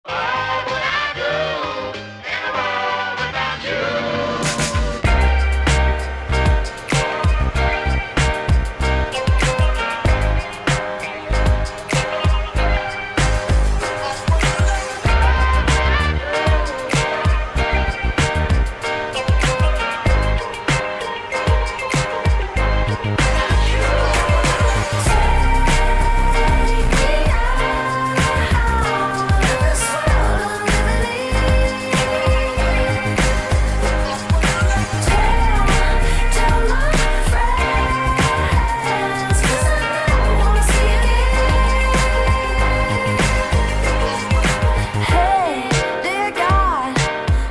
What would I do in a world without you? Hey, dear God,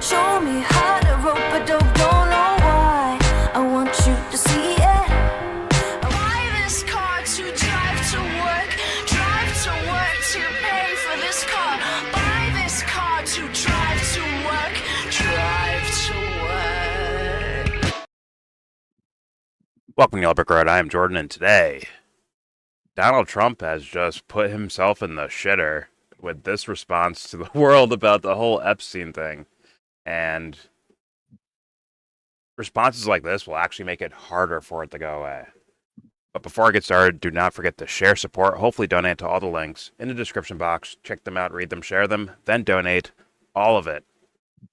show me how to rope a dope, don't know why. I want you to see it. I buy this car to drive to work to pay for this car. Buy this car to drive to work. Welcome to YellBro. I am Jordan, and today, Donald Trump has just put himself in the shitter with this response to the world about the whole Epstein thing. And responses like this will actually make it harder for it to go away. But before I get started, do not forget to share, support, hopefully donate to all the links in the description box. Check them out, read them, share them, then donate. All of it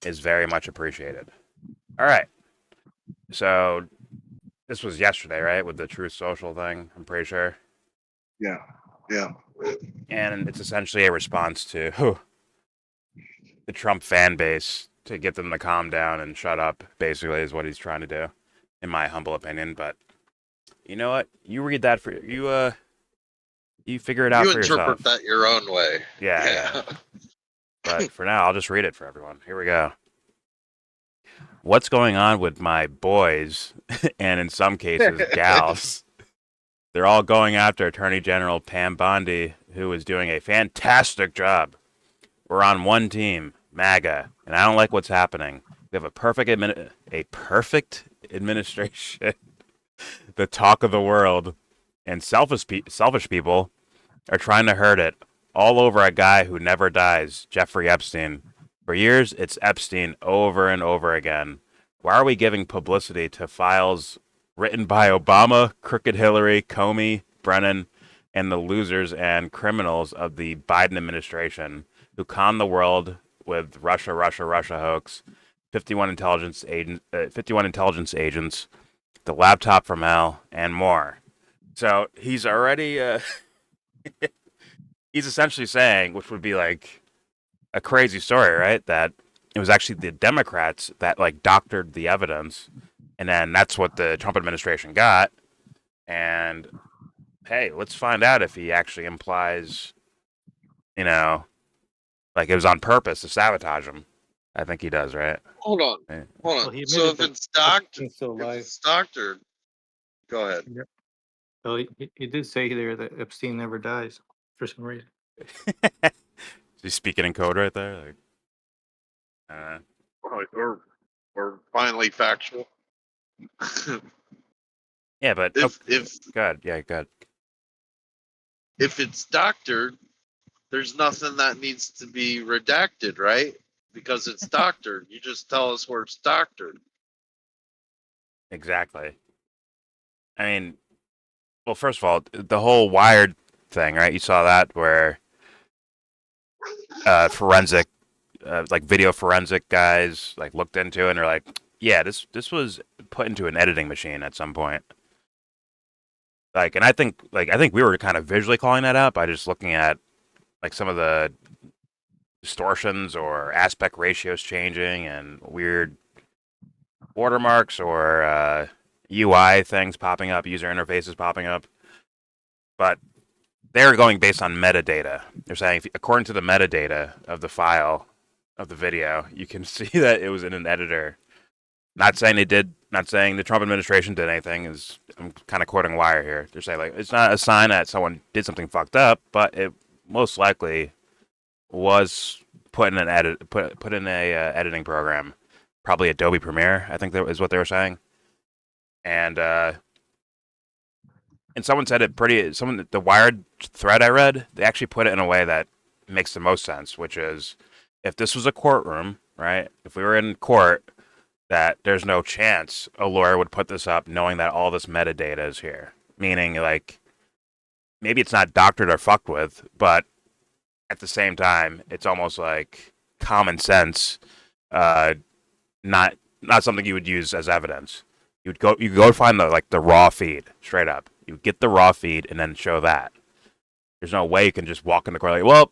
is very much appreciated. All right. So this was yesterday, right, with the Truth Social thing, I'm pretty sure. Yeah. And it's essentially a response to the Trump fan base to get them to calm down and shut up, basically, is what he's trying to do, in my humble opinion. But you know what? You read that for you figure it out You for interpret yourself. that your own way. Yeah. But for now, I'll just read it for everyone. Here we go. What's going on with my boys, and in some cases, gals? They're all going after Attorney General Pam Bondi, who is doing a fantastic job. We're on one team, MAGA, and I don't like what's happening. We have a perfect administration, the talk of the world, and selfish people are trying to hurt it all over a guy who never dies, Jeffrey Epstein. For years, it's Epstein over and over again. Why are we giving publicity to files written by Obama, Crooked Hillary, Comey, Brennan, and the losers and criminals of the Biden administration who conned the world with Russia hoax, 51 intelligence agents, the laptop from hell, and more. So he's already, he's essentially saying, which would be like a crazy story, right? That it was actually the Democrats that like doctored the evidence, and then that's what the Trump administration got. And hey, let's find out if he actually implies, like it was on purpose to sabotage him. I think he does, right? Hold on. Yeah. Well, he So admitted if it's doctored, Epstein's still alive. go ahead. So he did say there that Epstein never dies for some reason. Is he speaking in code right there? Like, Or finally factual. yeah, but if good. if it's doctored, there's nothing that needs to be redacted, right? Because it's doctored. You just tell us where it's doctored. Exactly. I mean, well, first of all, the whole Wired thing, right? You saw that where forensic, like video forensic guys, like looked into it and are like, yeah, this was put into an editing machine at some point. Like, and I think we were kind of visually calling that out by just looking at like some of the distortions or aspect ratios changing and weird watermarks or UI things popping up, user interfaces popping up. But they're going based on metadata. They're saying, according to the metadata of the file of the video, you can see that it was in an editor. Not saying they did, not saying the Trump administration did anything. I'm kind of quoting Wire here. They're saying like it's not a sign that someone did something fucked up, but it most likely was put in an editing program, probably Adobe Premiere. I think that is what they were saying. And someone said it the Wired thread I read, they actually put it in a way that makes the most sense, which is if this was a courtroom, right? If we were in court, that there's no chance a lawyer would put this up knowing that all this metadata is here. Meaning, like, maybe it's not doctored or fucked with, but at the same time, it's almost like common sense, uh, not something you would use as evidence. You go find the raw feed straight up. You get the raw feed and then show that. There's no way you can just walk in the court like, well,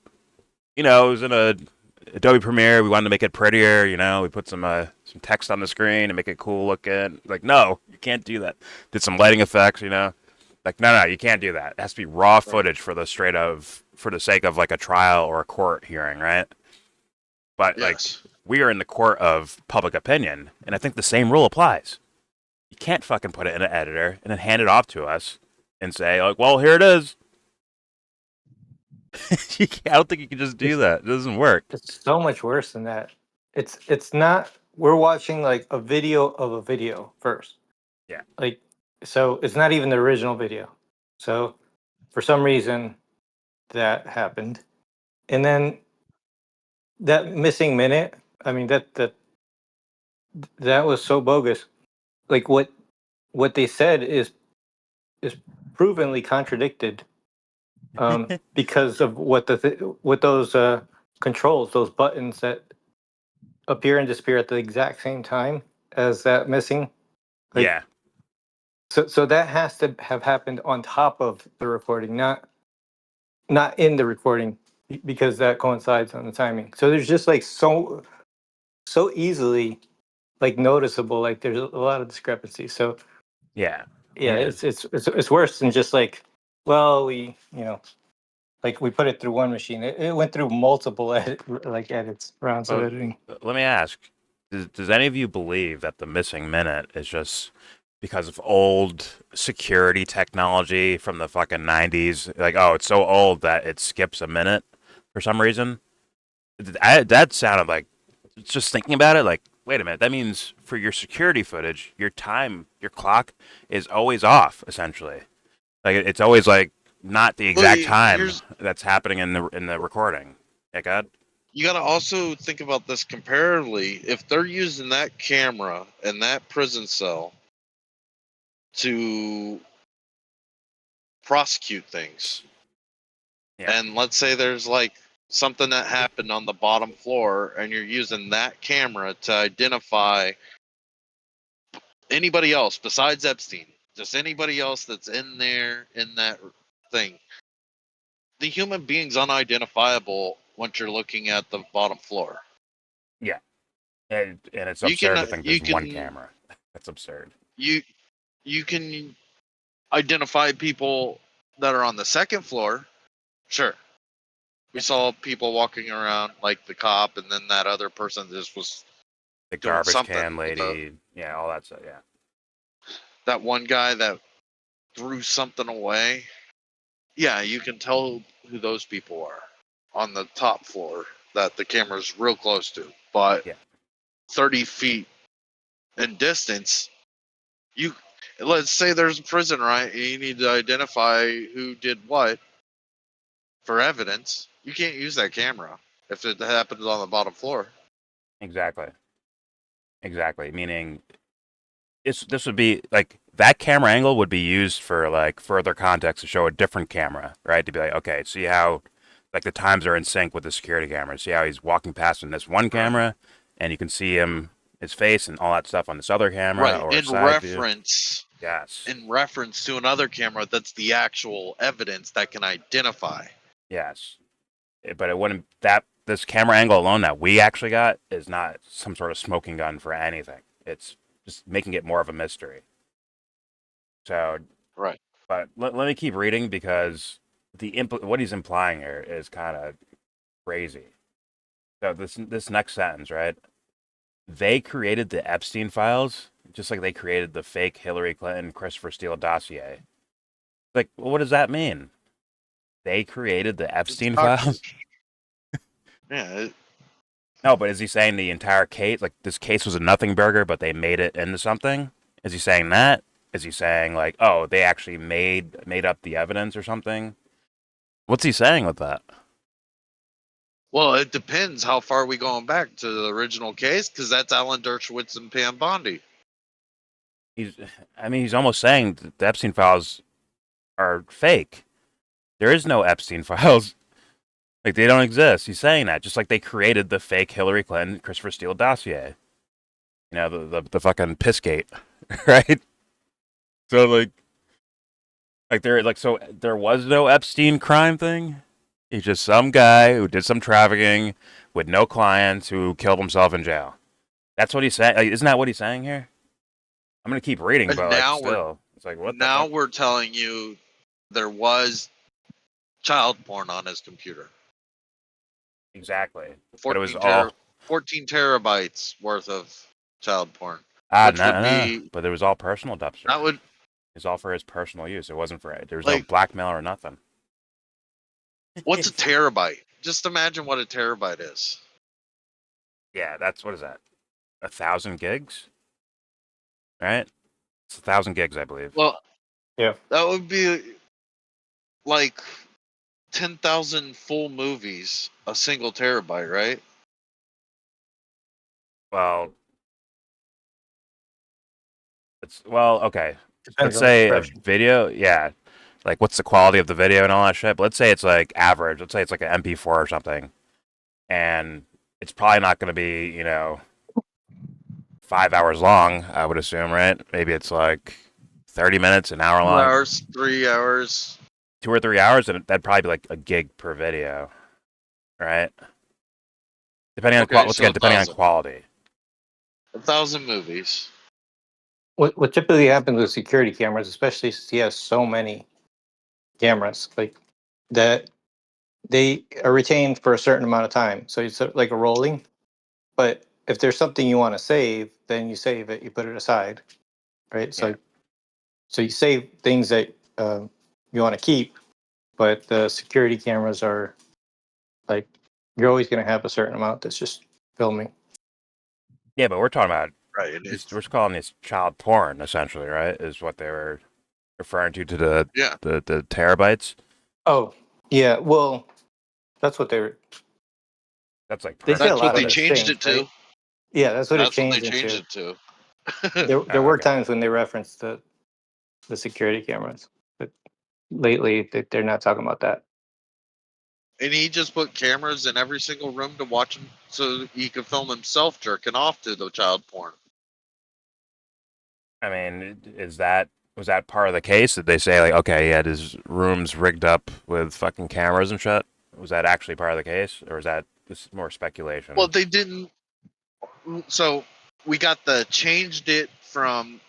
it was in a Adobe Premiere. We wanted to make it prettier. We put some text on the screen and make it cool looking. Like, no, you can't do that. Did some lighting effects. Like, no, you can't do that. It has to be raw footage for the sake of like a trial or a court hearing, right? But like, Yes. we are in the court of public opinion, and I think the same rule applies. You can't fucking put it in an editor and then hand it off to us and say like, well, here it is. I don't think you can just do that. It doesn't work. It's so much worse than that. It's not. We're watching like a video of a video first. Yeah. Like, so it's not even the original video. So for some reason that happened, and then that missing minute. I mean that was so bogus. Like what they said is provenly contradicted, because of what those controls, those buttons that appear and disappear at the exact same time as that missing. Like, Yeah. so that has to have happened on top of the recording, not in the recording, because that coincides on the timing. So there's just like so easily like noticeable, like there's a lot of discrepancy. So Yeah. yeah, Yeah. it's worse than just like, well, like we put it through one machine. It went through multiple rounds of Well, editing. let me ask: does any of you believe that the missing minute is just because of old security technology from the fucking 90s? Like, oh, it's so old that it skips a minute for some reason. That sounded like, just thinking about it, like, wait a minute. That means for your security footage, your clock is always off, essentially. Like, it's always like not the Well, exact time here's that's happening in the recording. Yeah, God. you got to also think about this comparatively. If they're using that camera and that prison cell to prosecute things, Yeah. and let's say there's like something that happened on the bottom floor, and you're using that camera to identify anybody else besides Epstein, just anybody else that's in there in that thing. The human being's unidentifiable once you're looking at the bottom floor. Yeah. And it's You can absurd to think you there's one can camera. That's absurd. you you can identify people that are on the second floor. Sure. We saw people walking around like the cop, and then that other person just was The doing garbage something. can lady. Yeah, all that stuff. Yeah. That one guy that threw something away. Yeah, you can tell who those people are on the top floor that the camera's real close to. But Yeah. 30 feet in distance, you let's say there's a prison, right? And you need to identify who did what for evidence. You can't use that camera if it happens on the bottom floor. Exactly. Exactly. Meaning, this would be like that camera angle would be used for like further context to show a different camera, right? To be like, okay, see how like the times are in sync with the security camera. See how he's walking past in this one Right. camera, and you can see his face and all that stuff on this other camera Right. or a side view. In Yes. reference to another camera that's the actual evidence that can identify. Yes. But it wouldn't that this camera angle alone that we actually got is not some sort of smoking gun for anything. It's just making it more of a mystery. So, Right. but let me keep reading because what he's implying here is kind of crazy. So this next sentence, right? They created the Epstein files just like they created the fake Hillary Clinton Christopher Steele dossier. Like, well, what does that mean? They created the It's Epstein doctored. files? Yeah. No, but is he saying the entire case, like this case was a nothing burger, but they made it into something? Is he saying that? Is he saying like, oh, they actually made up the evidence or something? What's he saying with that? Well, it depends how far we going back to the original case, because that's Alan Dershowitz and Pam Bondi. He's almost saying that the Epstein files are fake. There is no Epstein files. Like, they don't exist. He's saying that, just like they created the fake Hillary Clinton, Christopher Steele dossier. You know, the fucking pissgate, right? So so there was no Epstein crime thing. He's just some guy who did some trafficking with no clients who killed himself in jail. That's what he's saying. Like, isn't that what he's saying here? I'm gonna keep reading, And but now still, it's like what the now fuck? we're telling you there was child porn on his computer. Exactly. But it was 14 all 14 terabytes worth of child porn, no, which would no. be But it was all personal dubster. that would It's all for his personal use. It wasn't for there was no like blackmail or nothing. what's a terabyte? Just imagine what a terabyte is. Yeah, that's what is that? 1,000 gigs, right? It's 1,000 gigs, I believe. Well, Yeah. that would be like 10,000 full movies, a single terabyte, right? Well, okay. Depends Let's on the say a compression. video, yeah. Like, what's the quality of the video and all that shit? But let's say it's like average. Let's say it's like an MP4 or something, and it's probably not going to be 5 hours long. I would assume, right? Maybe it's like 30 minutes, an hour 2 long, hours, 3 hours. 2 or 3 hours, and that'd probably be like a gig per video, right? Depending on Okay, once so again, depending on quality. 1,000 movies. What typically happens with security cameras, especially since he has so many cameras, like that they are retained for a certain amount of time. So it's like a rolling. But if there's something you want to save, then you save it. You put it aside, right? Yeah. So you save things that you want to keep, but the security cameras are like you're always going to have a certain amount that's just filming. Yeah, but we're talking about Right. And we're calling this child porn essentially, right? Is what they were referring to the yeah. the terabytes. Oh, yeah. Well, that's what That's like they say a That's personal what lot they of it's footage. changed changed, it to. right? Yeah, that's what it That's what they changed changed into. it to. There Oh, were okay. times when they referenced the security cameras, but lately they're not talking about that. And he just put cameras in every single room to watch him so he could film himself jerking off to the child porn. I mean, was that part of the case? Did they say like, okay, he had his rooms rigged up with fucking cameras and shit? Was that actually part of the case, or is that this more speculation? Well, they didn't. So we got the changed it from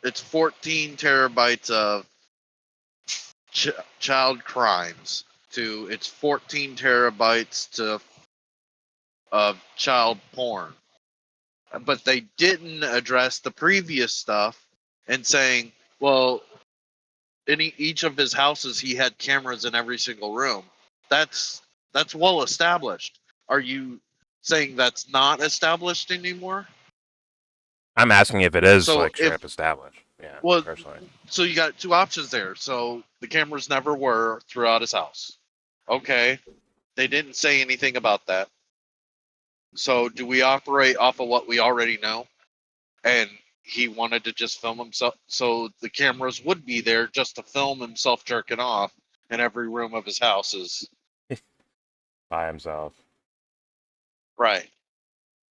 it's 14 terabytes of child crimes to it's 14 terabytes to of child porn. But they didn't address the previous stuff and saying, well, in each of his houses he had cameras in every single room. That's well established. Are you saying that's not established anymore? I'm asking if it is So like straight if up established. Yeah, well, personally. so you got two options there. So the cameras never were throughout his house. Okay, they didn't say anything about that. So do we operate off of what we already know? And he wanted to just film himself, so the cameras would be there just to film himself jerking off in every room of his houses. By himself. Right.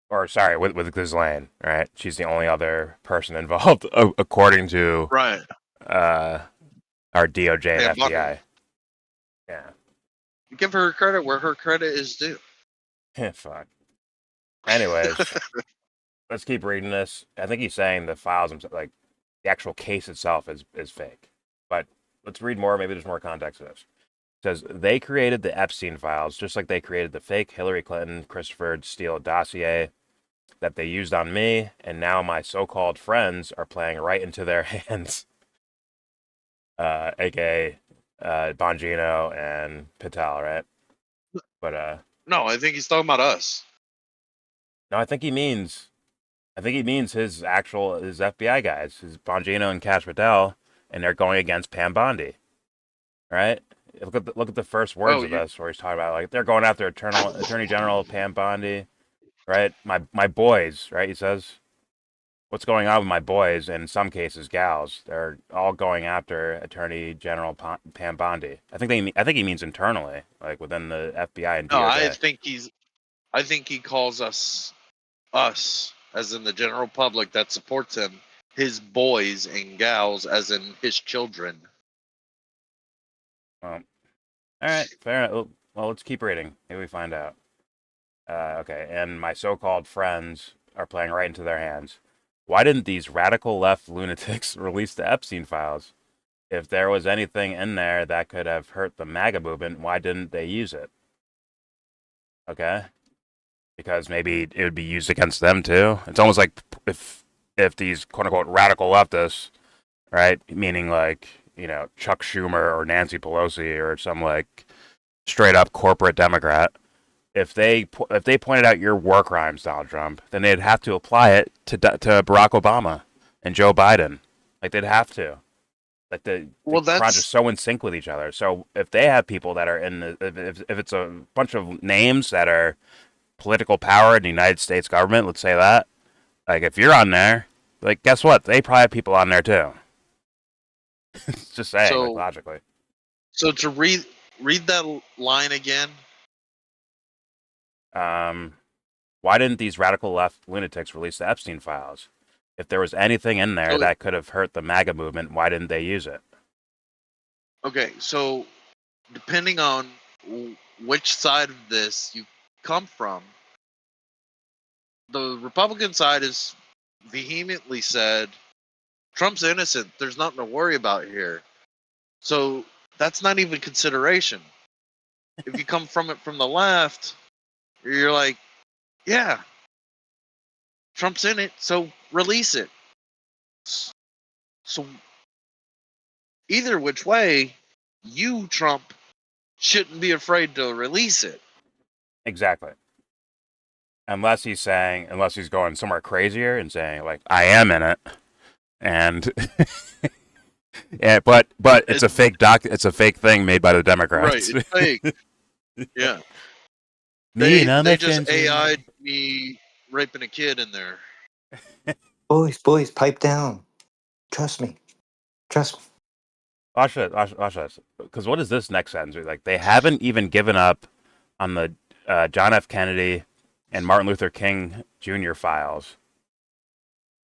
Or sorry, with Ghislaine, right? She's the only other person involved, according to Right. uh, our DOJ and Pam Bondi. FBI. Yeah. Give her credit where her credit is due. Fuck. Anyways, let's keep reading this. I think he's saying the files, like the actual case itself, is fake. But let's read more. Maybe there's more context to this. It says they created the Epstein files just like they created the fake Hillary Clinton, Christopher Steele dossier that they used on me, and now my so-called friends are playing right into their hands. AKA Bongino and Patel, right? But No, I think he's talking about us. no, I think he means his FBI guys, his Bongino and Cash Patel, and they're going against Pam Bondi, right? Look at the first words Oh, of this, where he's talking about like they're going after Attorney General Pam Bondi, right? My boys, right? He says, "What's going on with my boys?" And in some cases, gals. They're all going after Attorney General Pam Bondi. I think he means internally, like within the FBI and no, DOJ. I think he calls us, as in the general public that supports him, his boys and gals, as in his children. Well, all right, fair enough. Well, let's keep reading. Maybe we find out. Okay, and my so-called friends are playing right into their hands. Why didn't these radical left lunatics release the Epstein files? If there was anything in there that could have hurt the MAGA movement, why didn't they use it? Okay, because maybe it would be used against them too. It's almost like if these quote unquote radical leftists, right, meaning like Chuck Schumer or Nancy Pelosi or some like straight up corporate Democrat, if they pointed out your war crimes, Donald Trump, then they'd have to apply it to Barack Obama and Joe Biden. Like they'd have to. Like the Well, crowds are that's so in sync with each other. So if they have people that are in the if it's a bunch of names that are political power in the United States government, let's say that, like if you're on there, like guess what? They probably have people on there too. Just saying, like so. logically. So to read that line again. Um, why didn't these radical left lunatics release the Epstein files? If there was anything in there So that could have hurt the MAGA movement, why didn't they use it? okay, so depending on which side of this you come from, the Republican side has vehemently said Trump's innocent. There's nothing to worry about here. So that's not even consideration. If you come from it from the left, you're like, yeah, Trump's in it, so release it. So either which way, you, Trump, shouldn't be afraid to release it. Exactly. Unless he's going somewhere crazier and saying like, I am in it, and yeah, but it's It, a fake it's a fake thing made by the right, Democrats. it's fake. Yeah. Me and I'm They a just fence. AI'd me raping a kid in there. Boys, pipe down. Trust me. Trust me. Watch this. Because what is this next sentence? Like they haven't even given up on the John F. Kennedy and Martin Luther King Jr. files,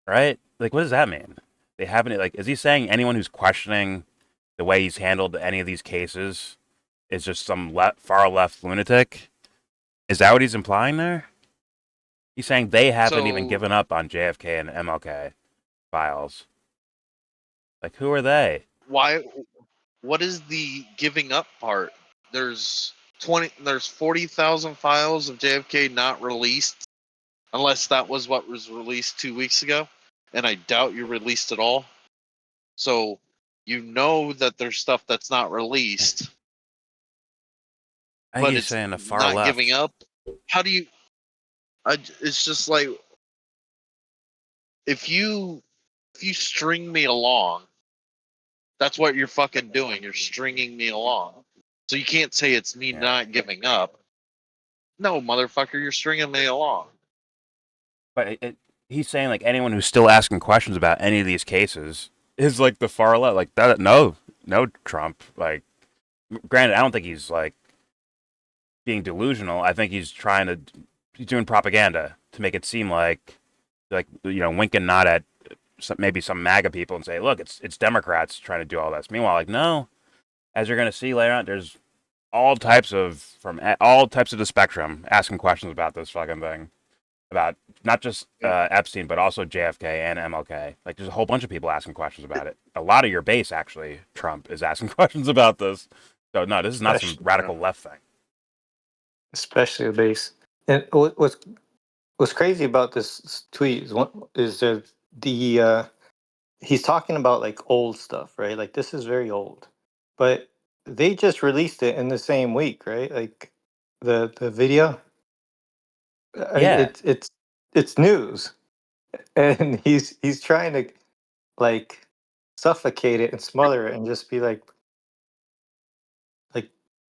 right? Like, what does that mean? They haven't. Like, is he saying anyone who's questioning the way he's handled any of these cases is just some far left lunatic? Is that what he's implying there? He's saying they haven't even So given up on JFK and MLK files. Like, who are they? why? What is the giving up part? There's 40,000 files of JFK not released, unless that was what was released 2 weeks ago, and I doubt you released it all. So you know that there's stuff that's not released, I think but he's it's saying the far not giving left. up. How do you? It's just like if you string me along, that's what you're fucking doing. You're stringing me along. So you can't say it's me Yeah. not giving up. No, motherfucker, you're stringing me along. But he's saying like anyone who's still asking questions about any of these cases is like the far left. Like that. No, no, Trump. Like, granted, I don't think he's like being delusional. I think he's doing propaganda to make it seem like wink and nod at maybe some MAGA people and say, look, it's Democrats trying to do all this. Meanwhile, like no, as you're gonna see later on, there's all types of the spectrum asking questions about this fucking thing, about not just Epstein but also JFK and MLK. Like there's a whole bunch of people asking questions about it. A lot of your base actually, Trump, is asking questions about this. So no, this is not some Especially, radical left thing. especially the base. And what's crazy about this tweet is the he's talking about like old stuff, right? Like this is very old, but they just released it in the same week, right? Like the video. Yeah, It's news, and he's trying to like suffocate it and smother it and just be like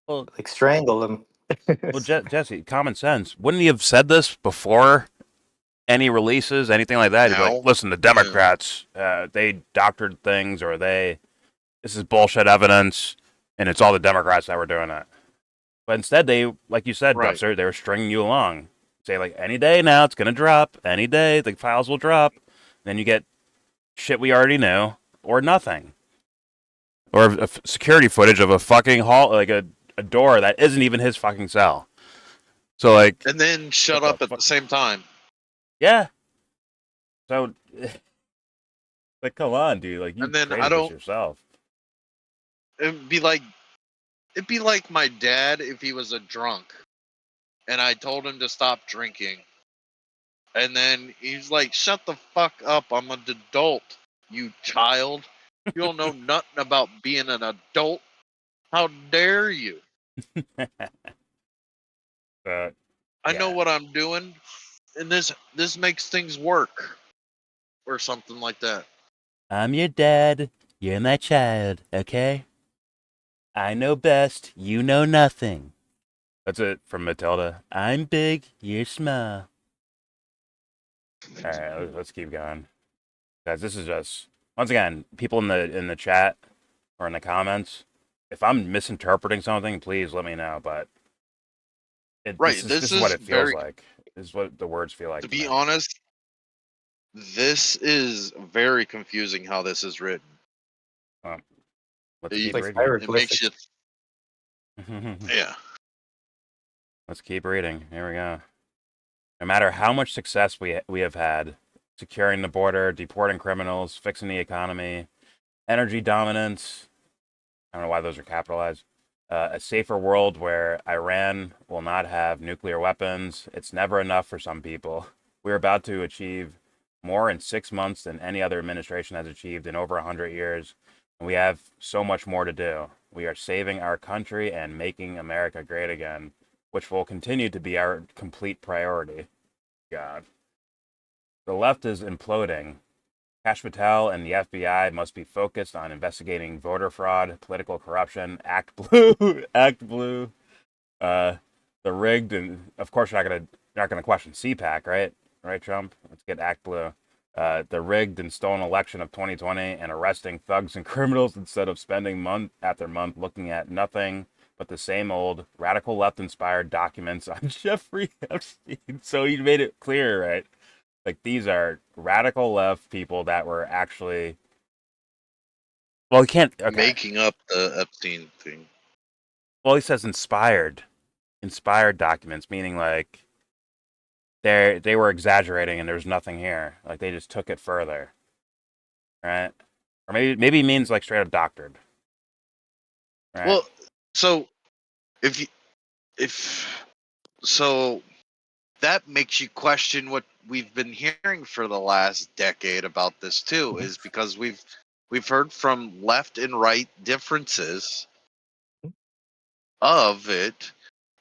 Well, like strangle them. Jesse, common sense. Wouldn't he have said this before any releases, anything like that? He'd be like, Now, "Listen, the Democrats, they doctored things, or this is bullshit evidence, and it's all the Democrats that were doing it." But instead, they, like you said, right? Dubster, they were stringing you along. Say like, any day now, it's gonna drop. Any day, the files will drop. Then you get shit we already knew, or nothing, or security footage of a fucking hall, like a door that isn't even his fucking cell. So like, And then shut what up the at fuck? the same time. Yeah. So, like, come on, dude. Like, you And then I created this don't. yourself. It'd be like my dad if he was a drunk, and I told him to stop drinking, and then he's like, "Shut the fuck up! I'm an adult, you child. You don't know nothing about being an adult. How dare you? I know Yeah. what I'm doing, and this makes things work, or something like that." I'm your dad. You're my child. Okay. I know best. You know nothing. That's it from Matilda. I'm big. You're small. All right, let's keep going, guys. This is just once again, people in the chat or in the comments. If I'm misinterpreting something, please let me know. But Right. this This is what is it feels very. like. This is what the words feel like To to me. be honest, this is very confusing how this is written. Um, let's It, keep Like reading. it makes you. hieroglyphics. Yeah. Let's keep reading. Here we go. No matter how much success we have had securing the border, deporting criminals, fixing the economy, energy dominance. I don't know why those are capitalized. A safer world where Iran will not have nuclear weapons. It's never enough for some people. We're about to achieve more in 6 months than any other administration has achieved in over 100 years. And we have so much more to do. We are saving our country and making America great again, which will continue to be our complete priority. God. The left is imploding. Cash Patel and the FBI must be focused on investigating voter fraud, political corruption, Act Blue, Act Blue, uh, the rigged, and of course you're not gonna question CPAC, right? Right, Trump. Let's get Act Blue. The rigged and stolen election of 2020 and arresting thugs and criminals instead of spending month after month looking at nothing but the same old radical left inspired documents on Jeffrey Epstein. So he made it clear, right? Like these are radical left people that were actually. Well, he can't. Okay. Making up the Epstein thing. Well, he says inspired documents, meaning like they were exaggerating and there's nothing here. Like they just took it further, right? Or maybe it means like straight up doctored, right? Well, so if you if so that makes you question what we've been hearing for the last decade about this too, is because we've heard from left and right differences of it.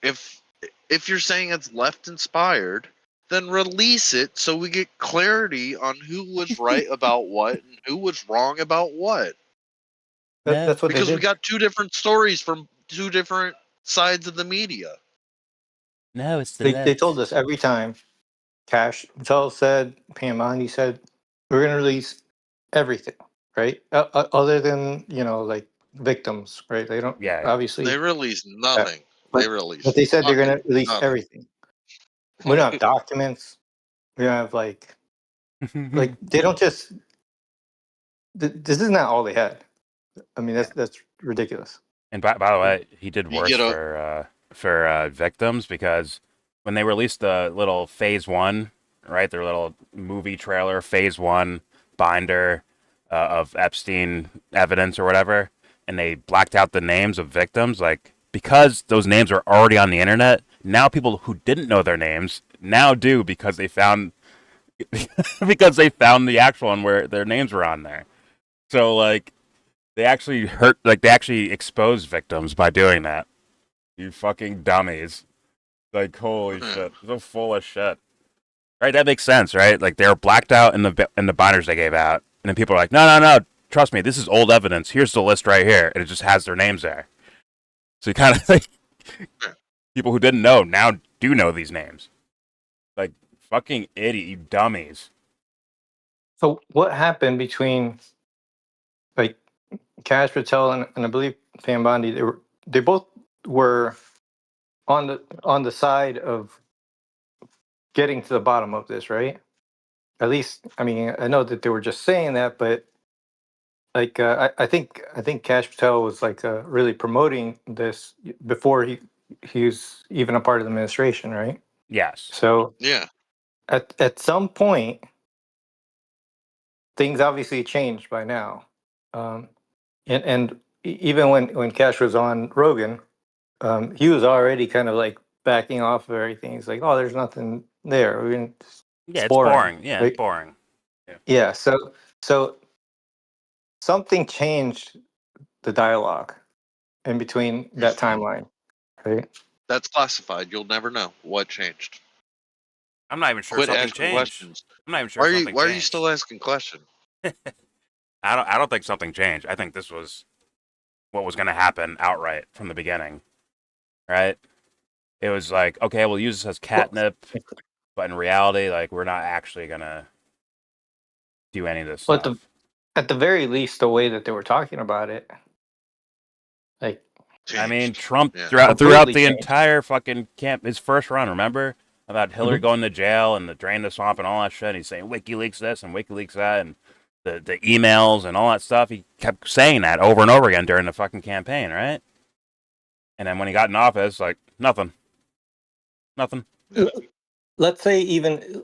If you're saying it's left inspired, then release it so we get clarity on who was right about what and who was wrong about what. No, That's what they Because we did. got two different stories from two different sides of the media. no, it's the They told left. us every time. Cash Patel said, Pam Bondi said, we're going to release everything, right? Other than, like victims, right? They don't, Yeah, They obviously, released yeah. nothing. They But released they said they're going fucking to release nothing. everything. We don't have documents. We don't have, yeah. they don't just, this is not all they had. I mean, that's ridiculous. And by the way, he did You worse get a for victims because when they released the little phase one, right, their little movie trailer, phase one binder of Epstein evidence or whatever, and they blacked out the names of victims, like because those names are already on the internet. Now people who didn't know their names now do because they found because they found the actual one where their names were on there. So like they actually exposed victims by doing that. You fucking dummies. Like, holy shit. So full of shit. Right? That makes sense, right? Like, they're blacked out in the binders they gave out. And then people are like, no. Trust me, this is old evidence. Here's the list right here. And it just has their names there. So you kind of like, People who didn't know now do know these names. Like, fucking idiot, you dummies. So what happened between like Cash Patel and I believe Pam Bondi? They both were on the side of getting to the bottom of this, right? At least, I mean, I know that they were just saying that, but like I think Cash Patel was like really promoting this before he was even a part of the administration, right? Yes. So Yeah. at some point, things obviously changed by now, um, and even when Cash was on Rogan, he was already kind of like backing off of everything. He's like, "Oh, there's nothing there. I mean, Yeah, it's it's boring." boring. Yeah, it's Like, boring. yeah. So something changed the dialogue in between that timeline, right? That's classified. You'll never know what changed. I'm not even sure Quit something asking changed. questions. I'm not even sure something Why are you still changed. asking questions? I don't think something changed. I think this was what was going to happen outright from the beginning, right? It was like, okay, we'll use this as Well, catnip, but in reality, like, we're not actually going to do any of this but the stuff. at the very least, the way that they were talking about it, like, I mean, Changed. Trump Yeah. throughout completely the changed. entire fucking camp, his first run, remember? About Hillary Mhm. going to jail and the drain the swamp and all that shit. He's saying WikiLeaks this and WikiLeaks that and the emails and all that stuff. He kept saying that over and over again during the fucking campaign, right? And then when he got in office, like, nothing. Nothing. Let's say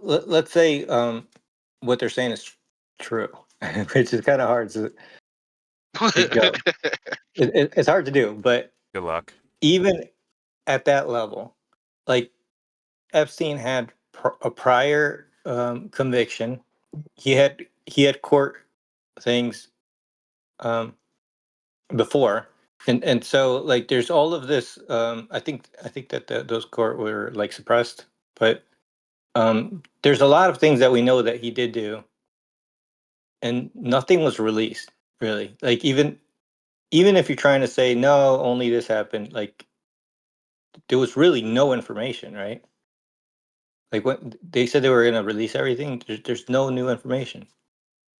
let's say what they're saying is true, which is kind of hard to go. It's hard to do, but Good luck. even at that level, like Epstein had a prior conviction. He had court things um, before, and so like there's all of this. I think that those court were like suppressed, but there's a lot of things that we know that he did do, and nothing was released really. Like even if you're trying to say no, only this happened, like there was really no information, right? Like when they said they were going to release everything, there's no new information.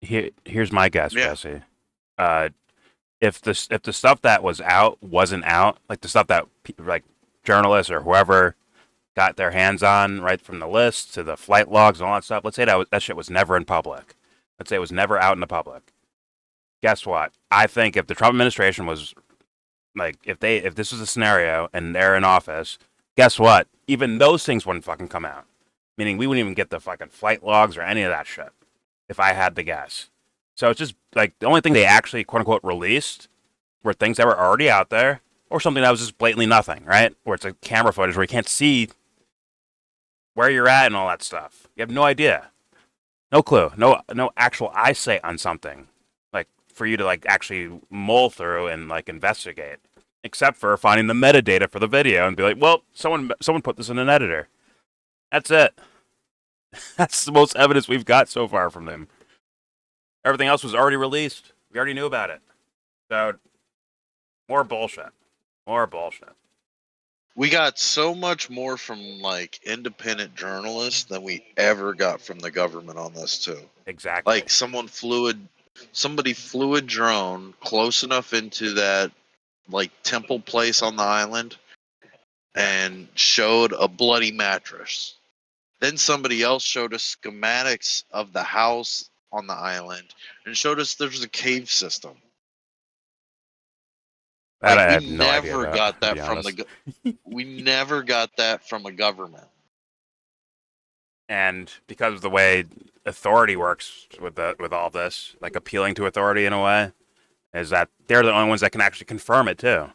Here's my guess, Yeah. Jesse. Uh, if the stuff that was out wasn't out, like the stuff that like journalists or whoever got their hands on, right from the list to the flight logs and all that stuff. Let's say that shit was never in public. Let's say it was never out in the public. Guess what? I think if the Trump administration was like, if this was a scenario and they're in office, guess what? Even those things wouldn't fucking come out. Meaning we wouldn't even get the fucking flight logs or any of that shit. If I had to guess. So it's just like the only thing they actually quote unquote released were things that were already out there, or something that was just blatantly nothing, right? Where it's a camera footage where you can't see where you're at and all that stuff. You have no idea, no clue, no actual eyesight on something, like for you to like actually mull through and like investigate. Except for finding the metadata for the video and be like, well, someone put this in an editor. That's it. That's the most evidence we've got so far from them. Everything else was already released. We already knew about it. So more bullshit. More bullshit. We got so much more from like independent journalists than we ever got from the government on this too. Exactly. Like somebody flew a drone close enough into that like temple place on the island and showed a bloody mattress. Then somebody else showed us schematics of the house on the island and showed us there's a cave system. That Like I we have no idea never about, got to that be from honest. we never got that from a government. And because of the way authority works with all this, like appealing to authority in a way, is that they're the only ones that can actually confirm it too.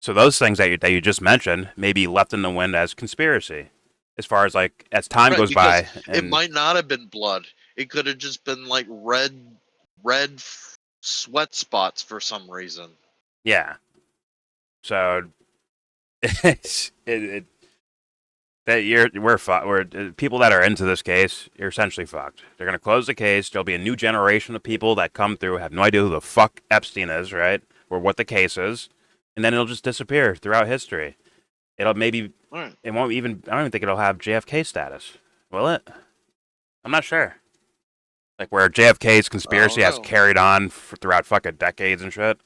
So those things that you just mentioned may be left in the wind as conspiracy, as far as like as time Right, goes because by. it And might not have been blood. It could have just been like red sweat spots for some reason. yeah, so it that we're fucked. We're people that are into this case. You're essentially fucked. They're gonna close the case. There'll be a new generation of people that come through have no idea who the fuck Epstein is, right, or what the case is, and then it'll just disappear throughout history. It'll maybe All right. it won't even. I don't even think it'll have JFK status. Will it? I'm not sure. Like where JFK's conspiracy has know. carried on throughout fucking decades and shit.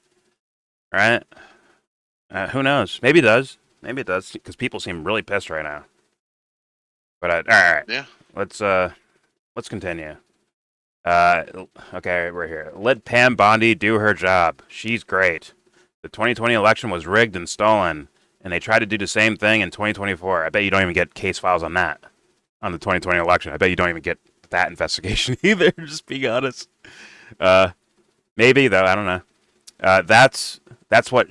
Right? Who knows? Maybe it does. Maybe it does because people seem really pissed right now. But all right. Yeah. Let's continue. Okay, we're here. Let Pam Bondi do her job. She's great. The 2020 election was rigged and stolen, and they tried to do the same thing in 2024. I bet you don't even get case files on that, on the 2020 election. I bet you don't even get that investigation either, just being honest. Maybe, though, I don't know. That's what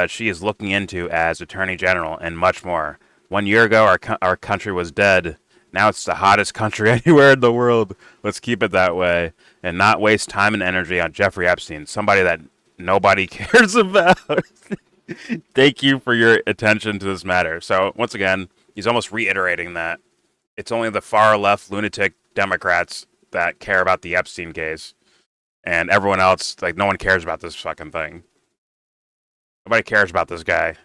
she is looking into as Attorney General and much more. 1 year ago, our country was dead. Now it's the hottest country anywhere in the world. Let's keep it that way and not waste time and energy on Jeffrey Epstein, somebody that nobody cares about. Thank you for your attention to this matter. So, once again, he's almost reiterating that it's only the far left lunatic Democrats that care about the Epstein case. And everyone else, like, no one cares about this fucking thing. Nobody cares about this guy.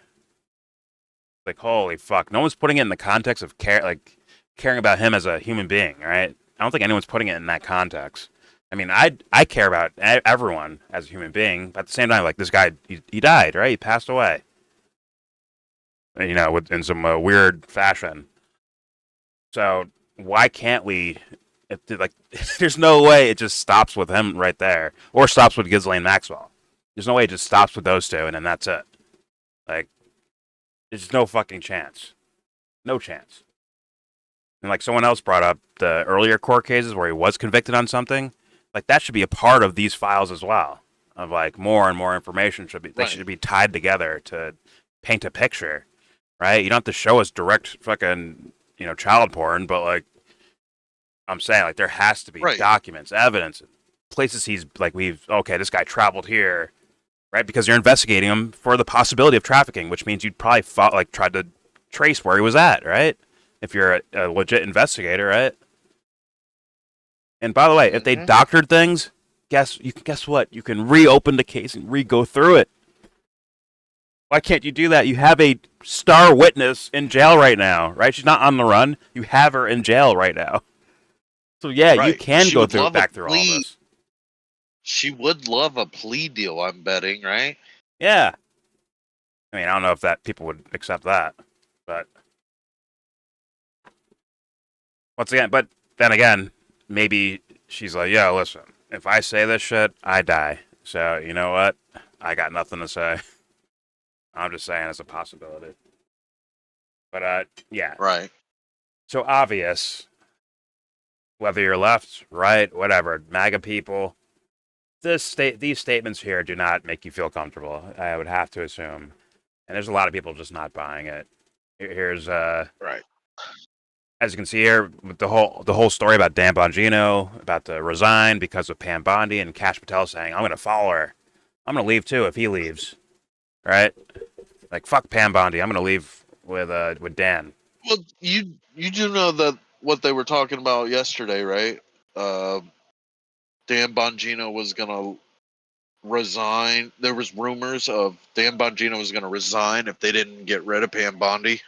Like, holy fuck. No one's putting it in the context of caring about him as a human being, right? I don't think anyone's putting it in that context. I mean, I care about everyone as a human being, but at the same time, like, this guy, he died, right? He passed away. You know, in some weird fashion. So, why can't we... there's no way it just stops with him right there, or stops with Ghislaine Maxwell. There's no way it just stops with those two, and then that's it. Like, there's no fucking chance. No chance. And like someone else brought up the earlier court cases where he was convicted on something, like that should be a part of these files as well. Of like more and more information should be they should be tied together to paint a picture, right? You don't have to show us direct fucking child porn, but like I'm saying, like there has to be documents, evidence, places he's like this guy traveled here, right? Because you're investigating him for the possibility of trafficking, which means you'd probably tried to trace where he was at, right? If you're a legit investigator, right? And by the way, if they doctored things, guess what? You can reopen the case and re-go through it. Why can't you do that? You have a star witness in jail right now, right? She's not on the run. You have her in jail right now. So yeah, you can go back through all this. She would love a plea deal, I'm betting, right? Yeah. I mean, I don't know if that people would accept that, but once again, but then again, maybe she's like, "Yo, listen, if I say this shit, I die. So you know what? I got nothing to say. I'm just saying it's a possibility." But yeah. Right. So obvious. Whether you're left, right, whatever, MAGA people, these statements here do not make you feel comfortable. I would have to assume, and there's a lot of people just not buying it. Here's right. As you can see here, with the whole story about Dan Bongino about to resign because of Pam Bondi and Kash Patel saying, "I'm going to follow her. I'm going to leave too if he leaves." Right? Like fuck Pam Bondi. I'm going to leave with Dan. Well, you do know that what they were talking about yesterday, right? Dan Bongino was going to resign. There was rumors of Dan Bongino was going to resign if they didn't get rid of Pam Bondi.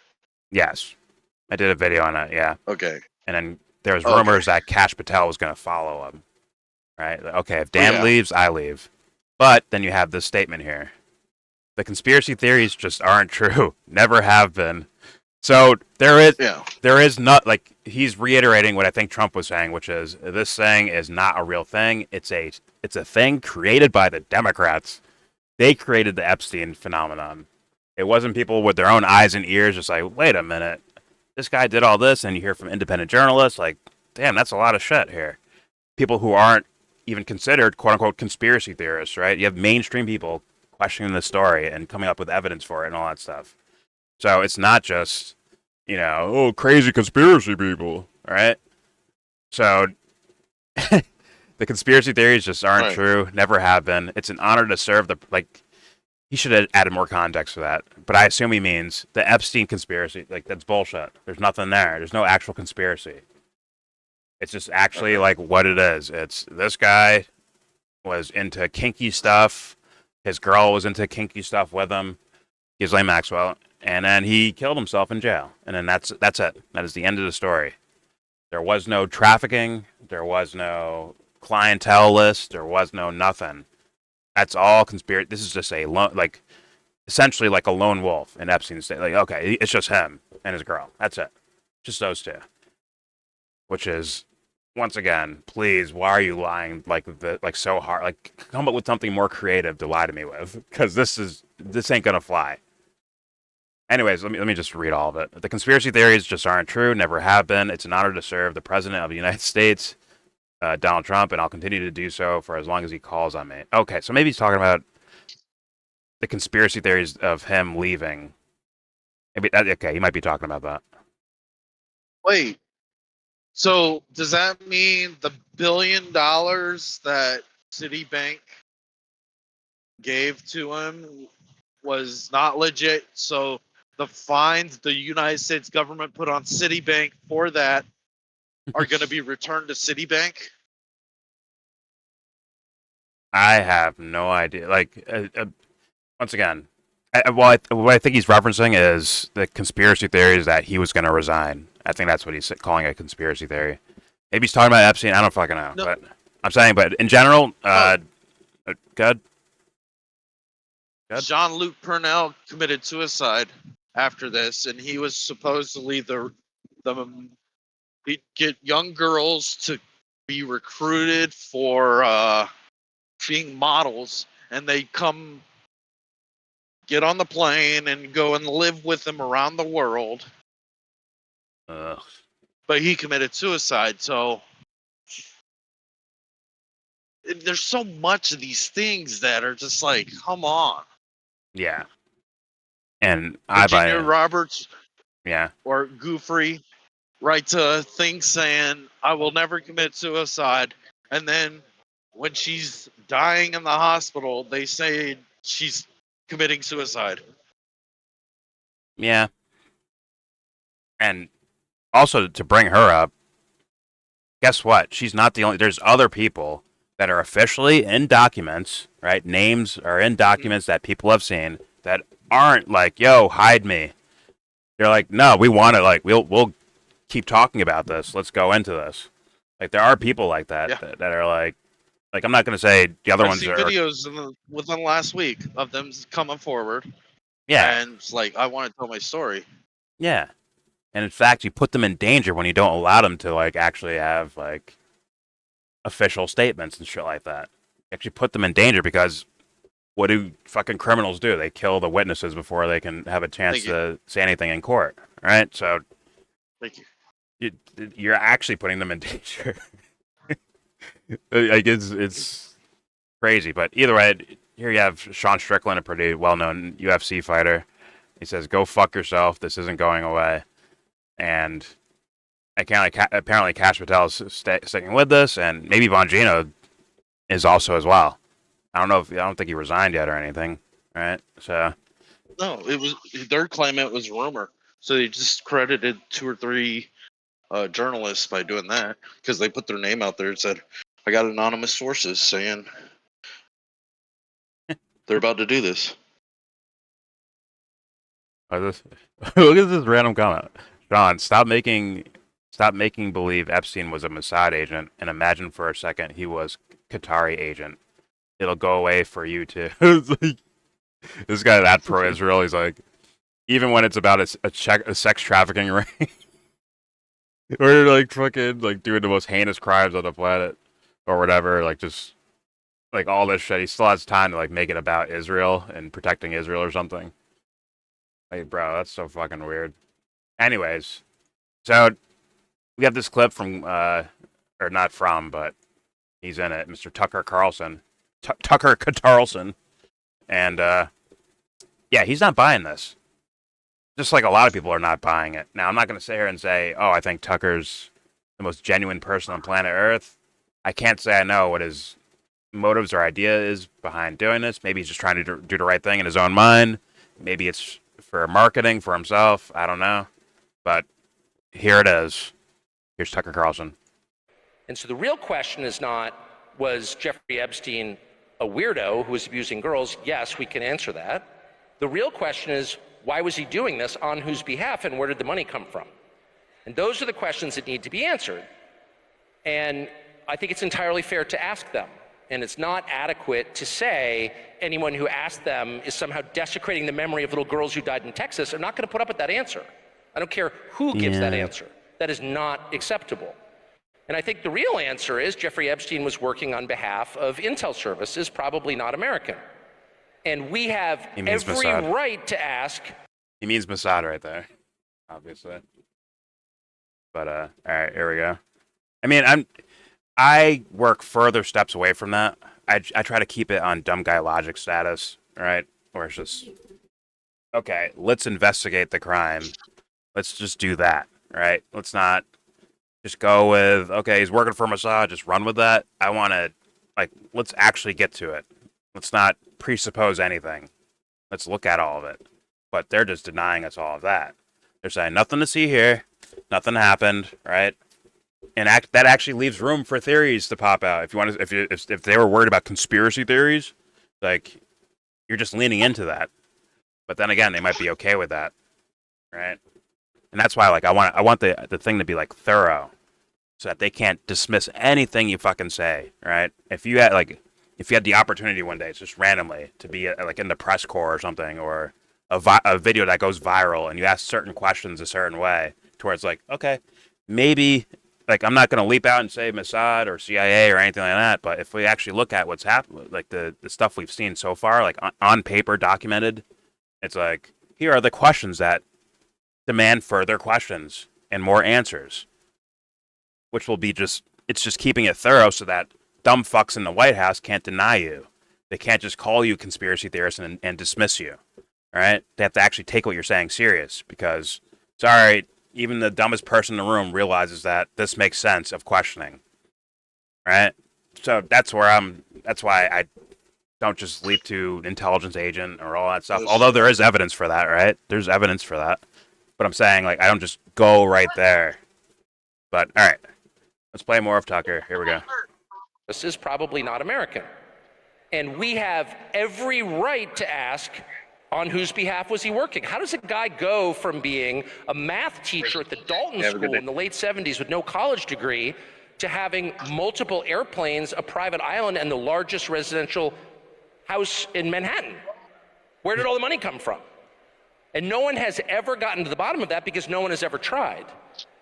Yes. I did a video on it, yeah. Okay. And then there was rumors that Kash Patel was going to follow him. Right? Okay, if Dan leaves, I leave. But then you have this statement here. The conspiracy theories just aren't true. Never have been. So there is not, like, he's reiterating what I think Trump was saying, which is this thing is not a real thing. It's a thing created by the Democrats. They created the Epstein phenomenon. It wasn't people with their own eyes and ears just like, wait a minute, this guy did all this, and you hear from independent journalists, like, damn, that's a lot of shit here. People who aren't even considered, quote-unquote, conspiracy theorists, right? You have mainstream people questioning the story and coming up with evidence for it and all that stuff. So it's not just, crazy conspiracy people, right? So the conspiracy theories just aren't true, never have been. It's an honor to serve he should have added more context to that. But I assume he means the Epstein conspiracy, like, that's bullshit. There's nothing there. There's no actual conspiracy. It's just actually like what it is. It's this guy was into kinky stuff. His girl was into kinky stuff with him. Ghislaine Maxwell. and then he killed himself in jail, and then that's it. That is the end of the story. There was no trafficking. There was no clientele list. There was no nothing. That's all conspiracy. This is just essentially like a lone wolf in Epstein's state. Like, okay, it's just him and his girl. That's it. Just those two. Which is, once again, please, why are you lying like so hard? Like, come up with something more creative to lie to me with, because this ain't gonna fly. Anyways, let me just read all of it. The conspiracy theories just aren't true, never have been. It's an honor to serve the President of the United States, Donald Trump, and I'll continue to do so for as long as he calls on me. Okay, so maybe he's talking about the conspiracy theories of him leaving. Maybe okay, he might be talking about that. Wait. So does that mean the $1 billion that Citibank gave to him was not legit? So the fines the United States government put on Citibank for that are going to be returned to Citibank? I have no idea. Like, once again, what I think he's referencing is the conspiracy theories that he was going to resign. I think that's what he's calling a conspiracy theory. Maybe he's talking about Epstein. I don't fucking know. No. But I'm saying, but in general, good. Good. Jean-Luc Purnell committed suicide after this, and he was supposedly he'd get young girls to be recruited for being models, and they come get on the plane and go and live with them around the world. Ugh. But he committed suicide, so there's so much of these things that are just like, come on. Yeah. And I buy Virginia it. Roberts Yeah. or Goofrey writes a thing saying, I will never commit suicide. And then when she's dying in the hospital, they say she's committing suicide. Yeah. And also to bring her up, guess what? She's not the only. There's other people that are officially in documents, right? Names are in documents that people have seen that aren't like, yo, hide me. They're like, no, we want to, like, we'll keep talking about this. Let's go into this. Like, there are people like that Yeah. that are like I'm not gonna say the other I've ones seen are. videos within last week of them coming forward. Yeah, And it's like, I want to tell my story. yeah. And in fact, you put them in danger when you don't allow them to like actually have like official statements and shit like that. You actually put them in danger because what do fucking criminals do? They kill the witnesses before they can have a chance to say anything in court, right? So Thank you. you're actually putting them in danger. Like it's crazy, but either way, here you have Sean Strickland, a pretty well-known UFC fighter. He says, "Go fuck yourself. This isn't going away." And apparently Cash Patel is sticking with this, and maybe Bongino is also as well. I don't think he resigned yet or anything, right? So No, it was their claim it was rumor. So they just credited 2 or 3 journalists by doing that because they put their name out there and said, I got anonymous sources saying they're about to do this. look at this random comment. John, stop making believe Epstein was a Mossad agent, and imagine for a second he was Qatari agent. It'll go away for you too. It's like, this guy that pro-Israel, he's like, even when it's about a sex trafficking ring, or like fucking like doing the most heinous crimes on the planet, or whatever, like just like all this shit, he still has time to like make it about Israel and protecting Israel or something. Like, bro, that's so fucking weird. Anyways, so we have this clip from, or not from, but he's in it, Mr. Tucker Carlson. Tucker Carlson. And, yeah, he's not buying this. Just like a lot of people are not buying it. Now, I'm not going to sit here and say, oh, I think Tucker's the most genuine person on planet Earth. I can't say I know what his motives or idea is behind doing this. Maybe he's just trying to do the right thing in his own mind. Maybe it's for marketing for himself. I don't know. But here it is. Here's Tucker Carlson. And so the real question is not, was Jeffrey Epstein a weirdo who was abusing girls? Yes, we can answer that. The real question is, Why was he doing this? On whose behalf? And where did the money come from? And those are the questions that need to be answered. And I think it's entirely fair to ask them. And it's not adequate to say anyone who asked them is somehow desecrating the memory of little girls who died in Texas. I'm not going to put up with that answer. I don't care who gives that answer. That is not acceptable. And I think the real answer is Jeffrey Epstein was working on behalf of intel services, probably not American. And we have every Mossad. right to ask. He means Mossad right there, obviously. But all right, here we go. I mean, I work further steps away from that. I try to keep it on dumb guy logic status, right? Where it's just, okay, let's investigate the crime. Let's just do that, right? Let's not just go with, okay, he's working for Mossad, just run with that. I want to, like, let's actually get to it. Let's not presuppose anything. Let's look at all of it. But they're just denying us all of that. They're saying nothing to see here, nothing happened, right? And that actually leaves room for theories to pop out. If you want to, if they were worried about conspiracy theories, like, you're just leaning into that. But then again, they might be okay with that, right? And that's why, like, I want the thing to be like thorough, so that they can't dismiss anything you fucking say, right? If you had the opportunity one day, it's just randomly to be like in the press corps or something, or a video that goes viral, and you ask certain questions a certain way, towards like, okay, maybe, like, I'm not going to leap out and say Mossad or CIA or anything like that, but if we actually look at what's happened, like the stuff we've seen so far, like on paper, documented, it's like, here are the questions that demand further questions and more answers, which will be it's just keeping it thorough so that dumb fucks in the White House can't deny you. They can't just call you conspiracy theorist and dismiss you, all right? They have to actually take what you're saying serious, because, sorry, even the dumbest person in the room realizes that this makes sense of questioning, right? So that's why I don't just leap to intelligence agent or all that stuff, although there is evidence for that, right? There's evidence for that. But I'm saying, like, I don't just go right there. But, all right, let's play more of Tucker. Here we go. This is probably not American. And we have every right to ask, on whose behalf was he working? How does a guy go from being a math teacher at the Dalton School in the late 70s with no college degree to having multiple airplanes, a private island, and the largest residential house in Manhattan? Where did all the money come from? And no one has ever gotten to the bottom of that, because no one has ever tried.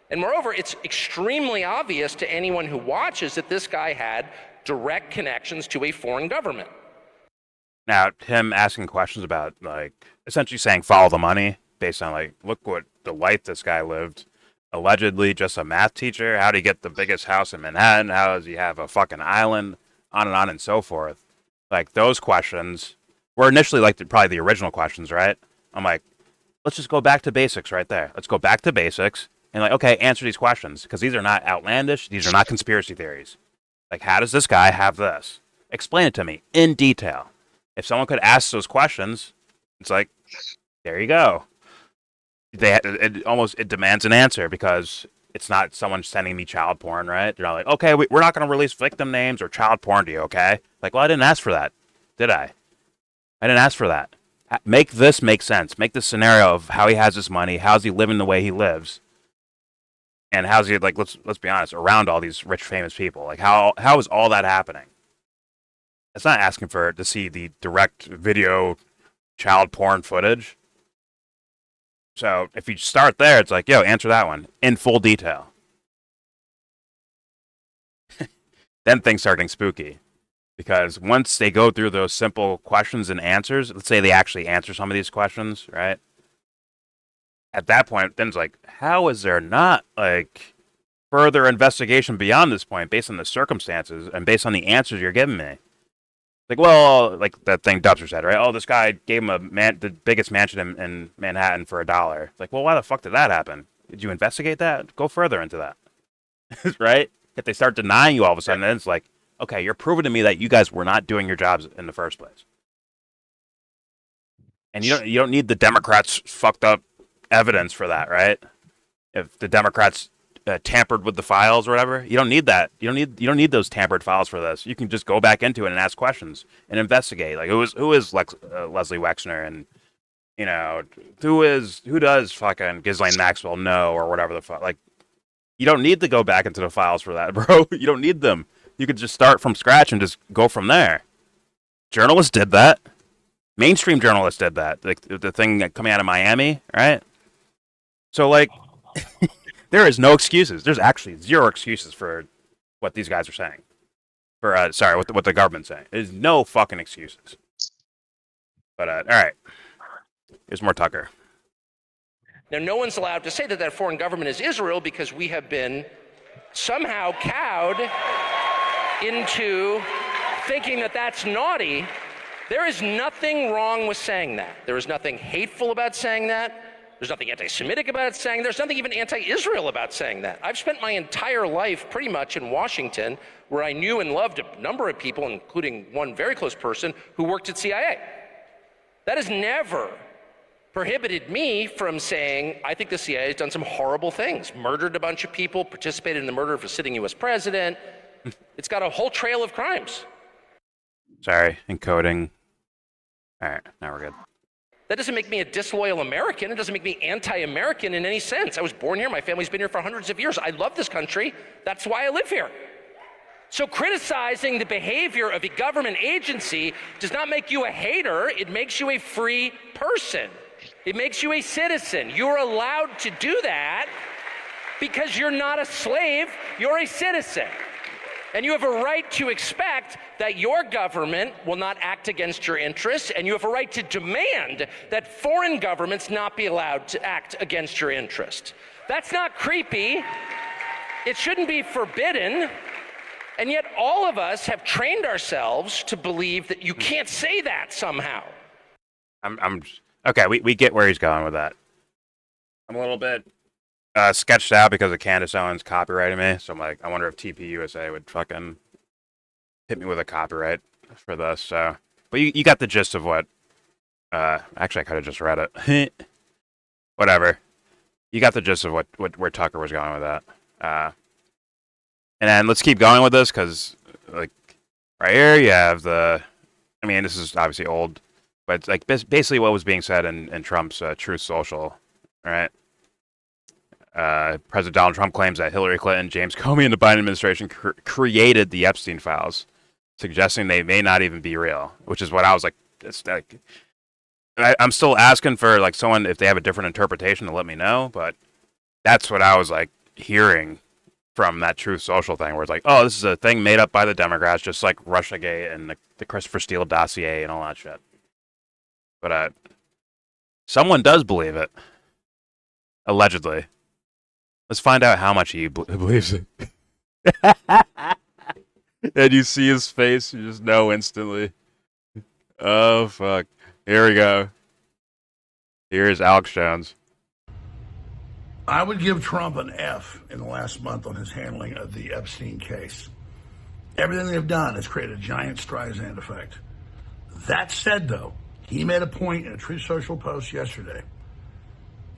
And moreover, it's extremely obvious to anyone who watches that this guy had direct connections to a foreign government. Now, him asking questions about, like, essentially saying follow the money, based on, like, look what the life this guy lived. Allegedly just a math teacher. How did he get the biggest house in Manhattan? How does he have a fucking island? On and so forth. Like, those questions were initially, like, probably the original questions, right? I'm like, let's just go back to basics right there. Let's go back to basics and, like, okay, answer these questions, because these are not outlandish. These are not conspiracy theories. Like, how does this guy have this? Explain it to me in detail. If someone could ask those questions, it's like, there you go. It demands an answer, because it's not someone sending me child porn, right? They're not like, okay, we're not going to release victim names or child porn to you, okay? Like, well, I didn't ask for that, did I? I didn't ask for that. Make this make sense. Make the scenario of how he has his money, how's he living the way he lives, and how's he, like, let's be honest, around all these rich, famous people. Like, how is all that happening? It's not asking to see the direct video child porn footage. So if you start there, it's like, yo, answer that one in full detail. Then things start getting spooky. Because once they go through those simple questions and answers, let's say they actually answer some of these questions, right? At that point, then it's like, how is there not, like, further investigation beyond this point based on the circumstances and based on the answers you're giving me? Like, well, like that thing Dubster said, right? Oh, this guy gave him the biggest mansion in Manhattan for $1. Like, well, why the fuck did that happen? Did you investigate that? Go further into that, right? If they start denying you all of a sudden, then it's like, okay, you're proving to me that you guys were not doing your jobs in the first place. And you don't need the Democrats' fucked up evidence for that, right? If the Democrats tampered with the files or whatever, you don't need that. You don't need those tampered files for this. You can just go back into it and ask questions and investigate. Like, who is Leslie Wexner, and you know, who does fucking Ghislaine Maxwell know or whatever the fuck? Like, you don't need to go back into the files for that, bro. You don't need them. You could just start from scratch and just go from there. Journalists did that. Mainstream journalists did that. Like the thing coming out of Miami, right? So like, there is no excuses. There's actually zero excuses for what these guys are saying. For sorry, what the government's saying. There's no fucking excuses. But all right, here's more Tucker. Now, no one's allowed to say that that foreign government is Israel because we have been somehow cowed into thinking that that's naughty. There is nothing wrong with saying that. There is nothing hateful about saying that. There's nothing anti-Semitic about saying. There's nothing even anti-Israel about saying that. I've spent my entire life pretty much in Washington, where I knew and loved a number of people, including one very close person who worked at CIA. That has never prohibited me from saying, I think the CIA has done some horrible things, murdered a bunch of people, participated in the murder of a sitting US president. It's got a whole trail of crimes. Sorry, encoding. All right, now we're good. That doesn't make me a disloyal American. It doesn't make me anti-American in any sense. I was born here. My family's been here for hundreds of years. I love this country. That's why I live here. So criticizing the behavior of a government agency does not make you a hater. It makes you a free person. It makes you a citizen. You're allowed to do that because you're not a slave. You're a citizen. And you have a right to expect that your government will not act against your interests, and you have a right to demand that foreign governments not be allowed to act against your interest. That's not creepy. It shouldn't be forbidden. And yet all of us have trained ourselves to believe that you can't say that somehow. I'm okay. We get where he's going with that. I'm a little bit sketched out because of Candace Owens copyrighting me. So I'm like, I wonder if TP USA would fucking hit me with a copyright for this. So, but you got the gist of what. Actually, I could have just read it. Whatever. You got the gist of where Tucker was going with that. And then let's keep going with this because, like, right here you have the. I mean, this is obviously old, but it's like basically what was being said in Trump's Truth Social, right? President Donald Trump claims that Hillary Clinton, James Comey, and the Biden administration created the Epstein files, suggesting they may not even be real. Which is what I was like. It's like I'm still asking for like someone if they have a different interpretation to let me know, but that's what I was like hearing from that Truth Social thing, where it's like, oh, this is a thing made up by the Democrats, just like Russiagate and the Christopher Steele dossier and all that shit. But someone does believe it, allegedly. Let's find out how much he believes it. And you see his face, you just know instantly. Oh, fuck. Here we go. Here's Alex Jones. I would give Trump an F in the last month on his handling of the Epstein case. Everything they've done has created a giant Streisand effect. That said, though, he made a point in a Truth Social post yesterday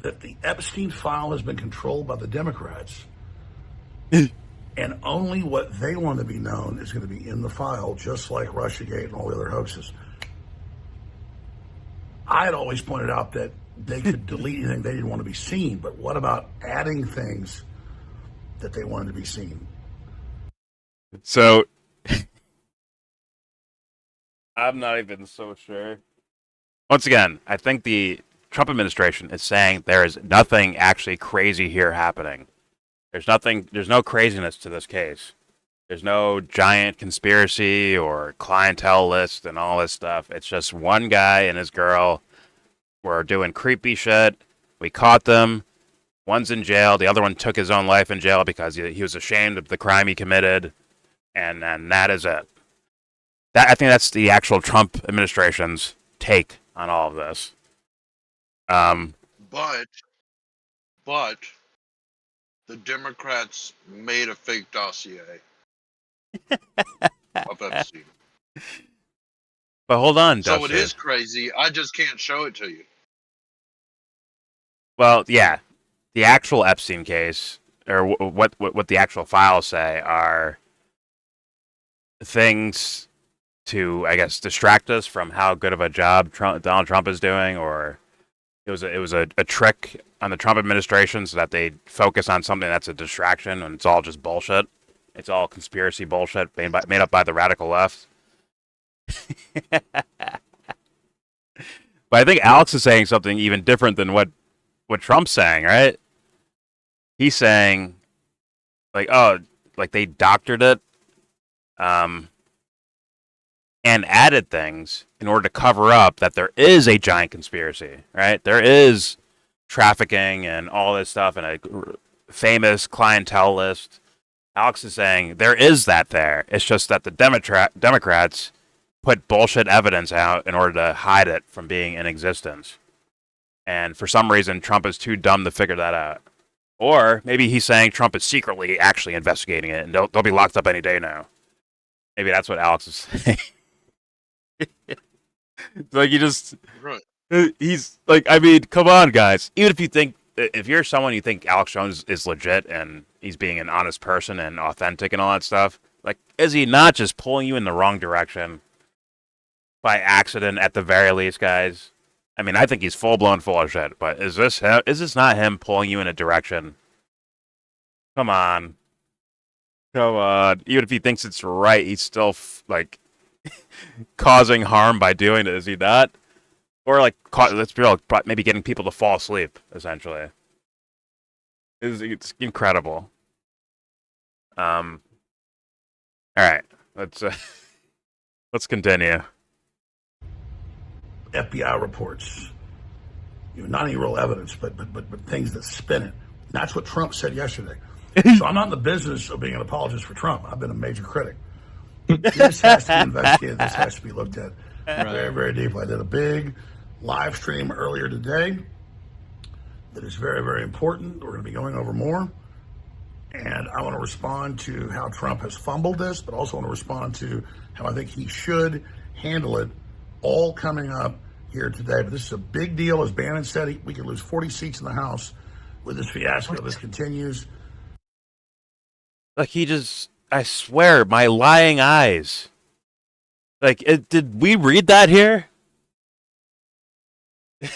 that the Epstein file has been controlled by the Democrats, and only what they want to be known is going to be in the file, just like Russiagate and all the other hoaxes. I had always pointed out that they could delete anything they didn't want to be seen, but what about adding things that they wanted to be seen? So, I'm not even so sure. Once again, I think the Trump administration is saying there is nothing actually crazy here happening. There's no craziness to this case. There's no giant conspiracy or clientele list and all this stuff. It's just one guy and his girl were doing creepy shit. We caught them. One's in jail. The other one took his own life in jail because he was ashamed of the crime he committed. And that is it. I think that's the actual Trump administration's take on all of this. But the Democrats made a fake dossier of Epstein. But hold on, So Dusty. it is crazy. I just can't show it to you. Well, yeah, the actual Epstein case, or what the actual files say, are things to, I guess, distract us from how good of a job Donald Trump is doing, or a trick on the Trump administration so that they focus on something that's a distraction and it's all just bullshit. It's all conspiracy bullshit made up by the radical left. But I think Alex is saying something even different than what Trump's saying, right? He's saying, like, oh, like they doctored it, and added things in order to cover up that there is a giant conspiracy, right? There is trafficking and all this stuff and a famous clientele list. Alex is saying there is that there. It's just that the Democrats put bullshit evidence out in order to hide it from being in existence. And for some reason, Trump is too dumb to figure that out. Or maybe he's saying Trump is secretly actually investigating it and they'll be locked up any day now. Maybe that's what Alex is saying. Like Right. he's like, I mean, come on, guys. Even if you're someone you think Alex Jones is legit and he's being an honest person and authentic and all that stuff, like, is he not just pulling you in the wrong direction by accident at the very least, guys? I mean, I think he's full of shit, but is this not him pulling you in a direction? Come on. Even if he thinks it's right, he's still like causing harm by doing it, is he not? Or like, let's be real, maybe getting people to fall asleep, essentially. It's incredible. All right, let's continue. FBI reports, not any real evidence, but things that spin it. That's what Trump said yesterday. So I'm not in the business of being an apologist for Trump. I've been a major critic. This has to be investigated. This has to be looked at very, very deeply. I did a big live stream earlier today that is very, very important. We're going to be going over more. And I want to respond to how Trump has fumbled this, but also want to respond to how I think he should handle it, all coming up here today. But this is a big deal. As Bannon said, we could lose 40 seats in the House with this fiasco. This continues. Like, I swear, my lying eyes. Like, did we read that here?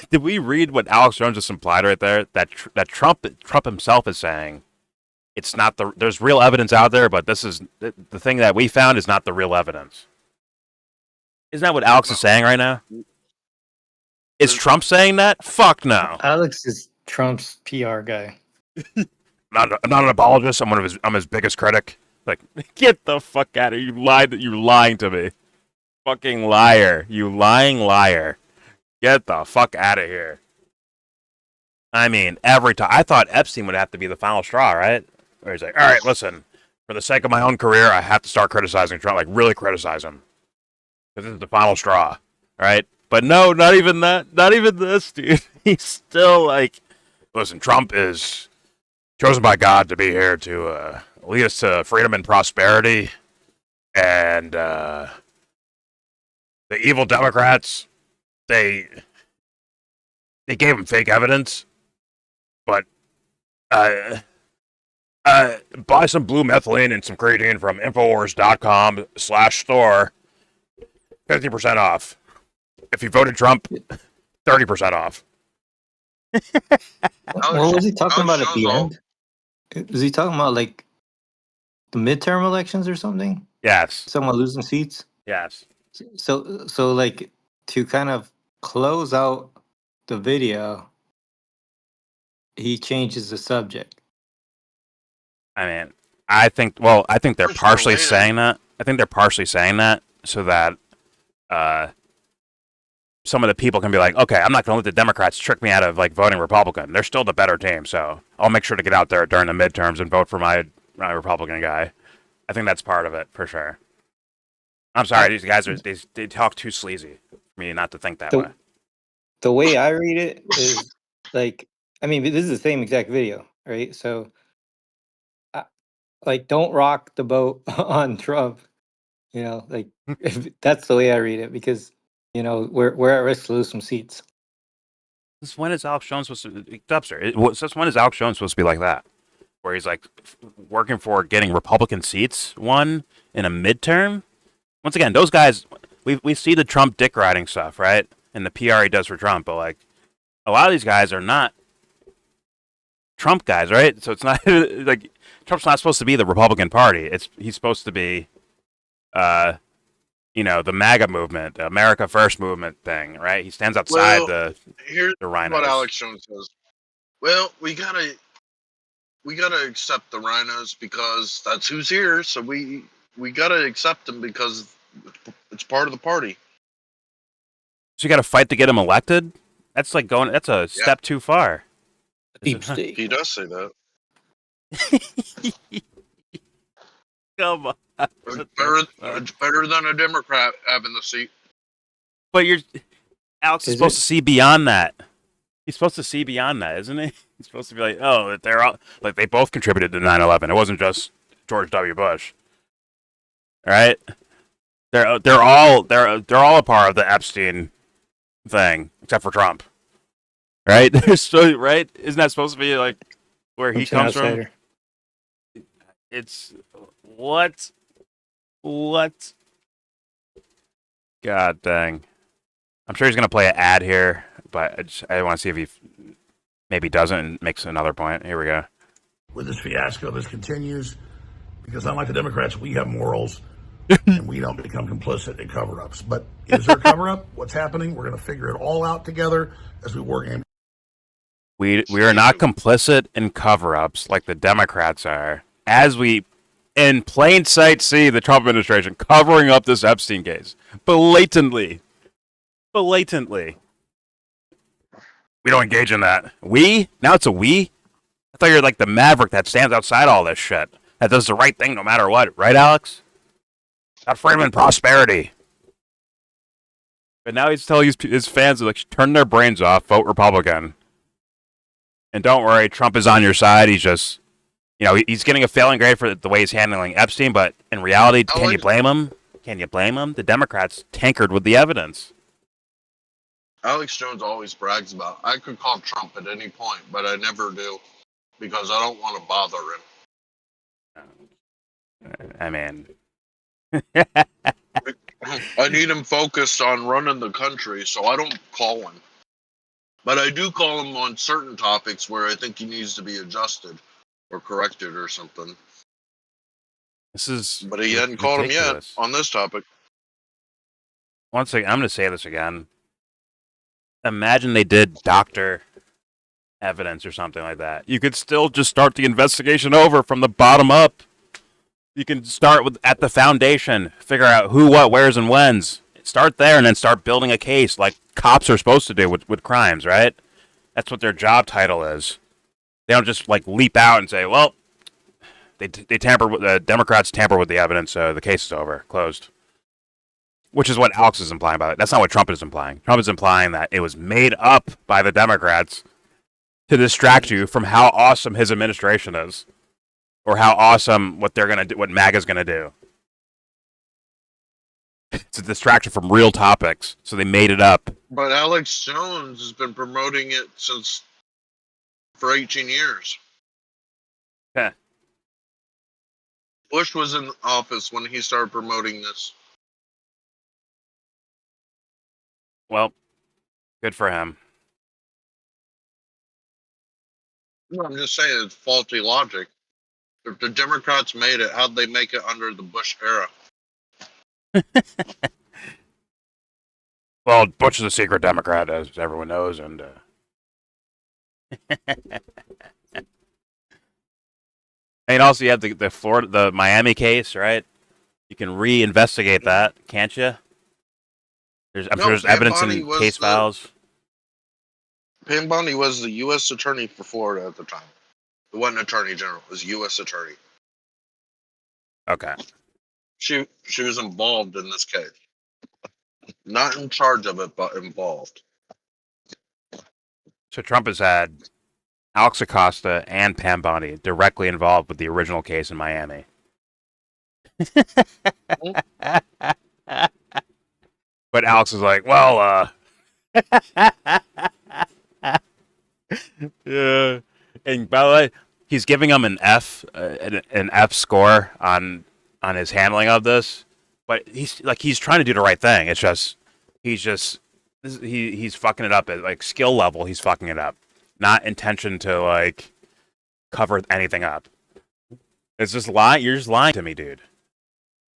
Did we read what Alex Jones just implied right there? That Trump himself is saying, it's not there's real evidence out there, but this is the thing that we found is not the real evidence. Isn't that what Alex is saying right now? Is Trump saying that? Fuck no. Alex is Trump's PR guy. I'm not an apologist. I'm his biggest critic. Like, get the fuck out of here. You're lying to me. Fucking liar. You lying liar. Get the fuck out of here. I mean, every time. I thought Epstein would have to be the final straw, right? Where he's like, all right, listen, for the sake of my own career, I have to start criticizing Trump, like really criticize him. Because this is the final straw, right? But no, not even that. Not even this, dude. He's still like, listen, Trump is chosen by God to be here to lead us to freedom and prosperity. And the evil Democrats, they gave him fake evidence. But buy some blue methylene and some creatine from Infowars.com/store. 50% off. If you voted Trump, 30% off. What was he talking about at the end? Was he talking about like the midterm elections or something? Yes. Someone losing seats? Yes. So like to kind of close out the video, he changes the subject. I mean, I think they're First partially of all, saying that. I think they're partially saying that so that some of the people can be like, okay, I'm not going to let the Democrats trick me out of like voting Republican. They're still the better team, so I'll make sure to get out there during the midterms and vote for my Republican guy. I think that's part of it for sure. I'm sorry, these guys they talk too sleazy for me not to think that way. The way I read it is like, I mean, this is the same exact video, right? So, like, don't rock the boat on Trump. Like if that's the way I read it, because we're at risk to lose some seats. Since when is Alex Jones supposed to Dubster? Since when is Alex Jones supposed to be like that? Where he's like working for getting Republican seats won in a midterm? Once again, those guys, we see the Trump dick riding stuff, right? And the PR he does for Trump, but like a lot of these guys are not Trump guys, right? So it's not like Trump's not supposed to be the Republican Party. He's supposed to be, uh, the MAGA movement, the America First movement thing, right? He stands outside Well, here's the what rhinos. Alex Jones says. Well, we gotta accept the rhinos because that's who's here. So we gotta accept them because it's part of the party. So you got to fight to get him elected. That's like going. That's a Yeah. step too far. Deep state. He does say that. Come on. It's better than a Democrat having the seat. But Alex is Is supposed it? to see beyond that. He's supposed to see beyond that, isn't he? He's supposed to be like, oh, they're all like they both contributed to 9/11. It wasn't just George W. Bush. All right? They're all a part of the Epstein thing, except for Trump. Right? Right? Isn't that supposed to be like where he Trump's an comes from? outsider. It's what? God dang. I'm sure he's gonna play an ad here, but I want to see if he maybe doesn't and makes another point. Here we go. With this fiasco, this continues because unlike the Democrats, we have morals and we don't become complicit in cover-ups. But is there a cover-up? What's happening? We're going to figure it all out together as we work in. We are not complicit in cover-ups like the Democrats are, as we in plain sight see the Trump administration covering up this Epstein case blatantly. We don't engage in that. We? Now it's a we? I thought you're like the maverick that stands outside all this shit. That does the right thing no matter what. Right, Alex? Got freedom and prosperity. But now he's telling his fans to like turn their brains off, vote Republican. And don't worry, Trump is on your side. He's just, he's getting a failing grade for the way he's handling Epstein, but in reality, can you blame him? The Democrats tankered with the evidence. Alex Jones always brags about, I could call Trump at any point, but I never do because I don't want to bother him. I mean, I need him focused on running the country, so I don't call him. But I do call him on certain topics where I think he needs to be adjusted or corrected or something. But he hadn't called him yet on this topic. Once again, I'm going to say this again. Imagine they did doctor evidence or something like that. You could still just start the investigation over from the bottom up. You can start at the foundation, figure out who, what, where's, and when's. Start there and then start building a case like cops are supposed to do with crimes, right? That's what their job title is. They don't just like leap out and say, well, they tampered with the Democrats tamper with the evidence, so the case is over, closed. Which is what Alex is implying by it. That's not what Trump is implying. Trump is implying that it was made up by the Democrats to distract you from how awesome his administration is, or how awesome what they're gonna do, what MAGA's gonna do. It's a distraction from real topics, so they made it up. But Alex Jones has been promoting it for 18 years. Heh. Bush was in office when he started promoting this. Well, good for him. No, I'm just saying it's faulty logic. If the Democrats made it, how'd they make it under the Bush era? Well, Bush is a secret Democrat, as everyone knows, and and also you have the Miami case, right? You can re-investigate that, can't you? I'm sure there's Pam evidence Bondi in was case files. Pam Bondi was the U.S. attorney for Florida at the time. It wasn't attorney general; it was U.S. attorney. Okay. She was involved in this case, not in charge of it, but involved. So Trump has had Alex Acosta and Pam Bondi directly involved with the original case in Miami. But Alex is like, well, yeah. And by the way, he's giving him an F score on his handling of this. But he's trying to do the right thing. It's just he's just he's fucking it up at like skill level. He's fucking it up, not intention to like cover anything up. It's just lying. You're just lying to me, dude.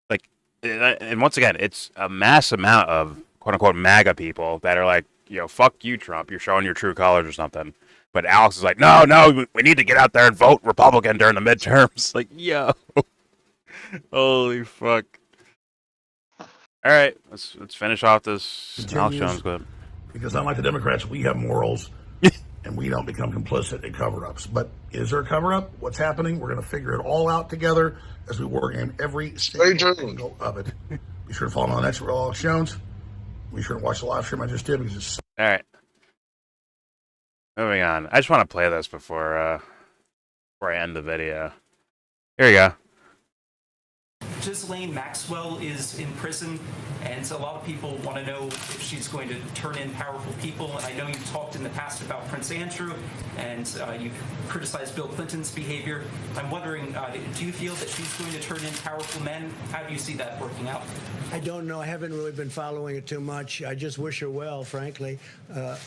Like, and once again, it's a mass amount of quote unquote MAGA people that are like, fuck you, Trump. You're showing your true colors or something. But Alex is like, no, we need to get out there and vote Republican during the midterms. Like, yo, holy fuck. All right, let's finish off this Alex Jones clip. Because unlike the Democrats, we have morals and we don't become complicit in cover-ups. But is there a cover-up? What's happening? We're going to figure it all out together as we work in every single angle of it. Be sure to follow me on the next Alex Jones. Be sure to watch the live stream I just did because it's all right. Moving on. I just want to play this before I end the video. Here you go. Ghislaine Maxwell is in prison, and a lot of people want to know if she's going to turn in powerful people. And I know you've talked in the past about Prince Andrew, and you've criticized Bill Clinton's behavior. I'm wondering, do you feel that she's going to turn in powerful men? How do you see that working out? I don't know. I haven't really been following it too much. I just wish her well, frankly.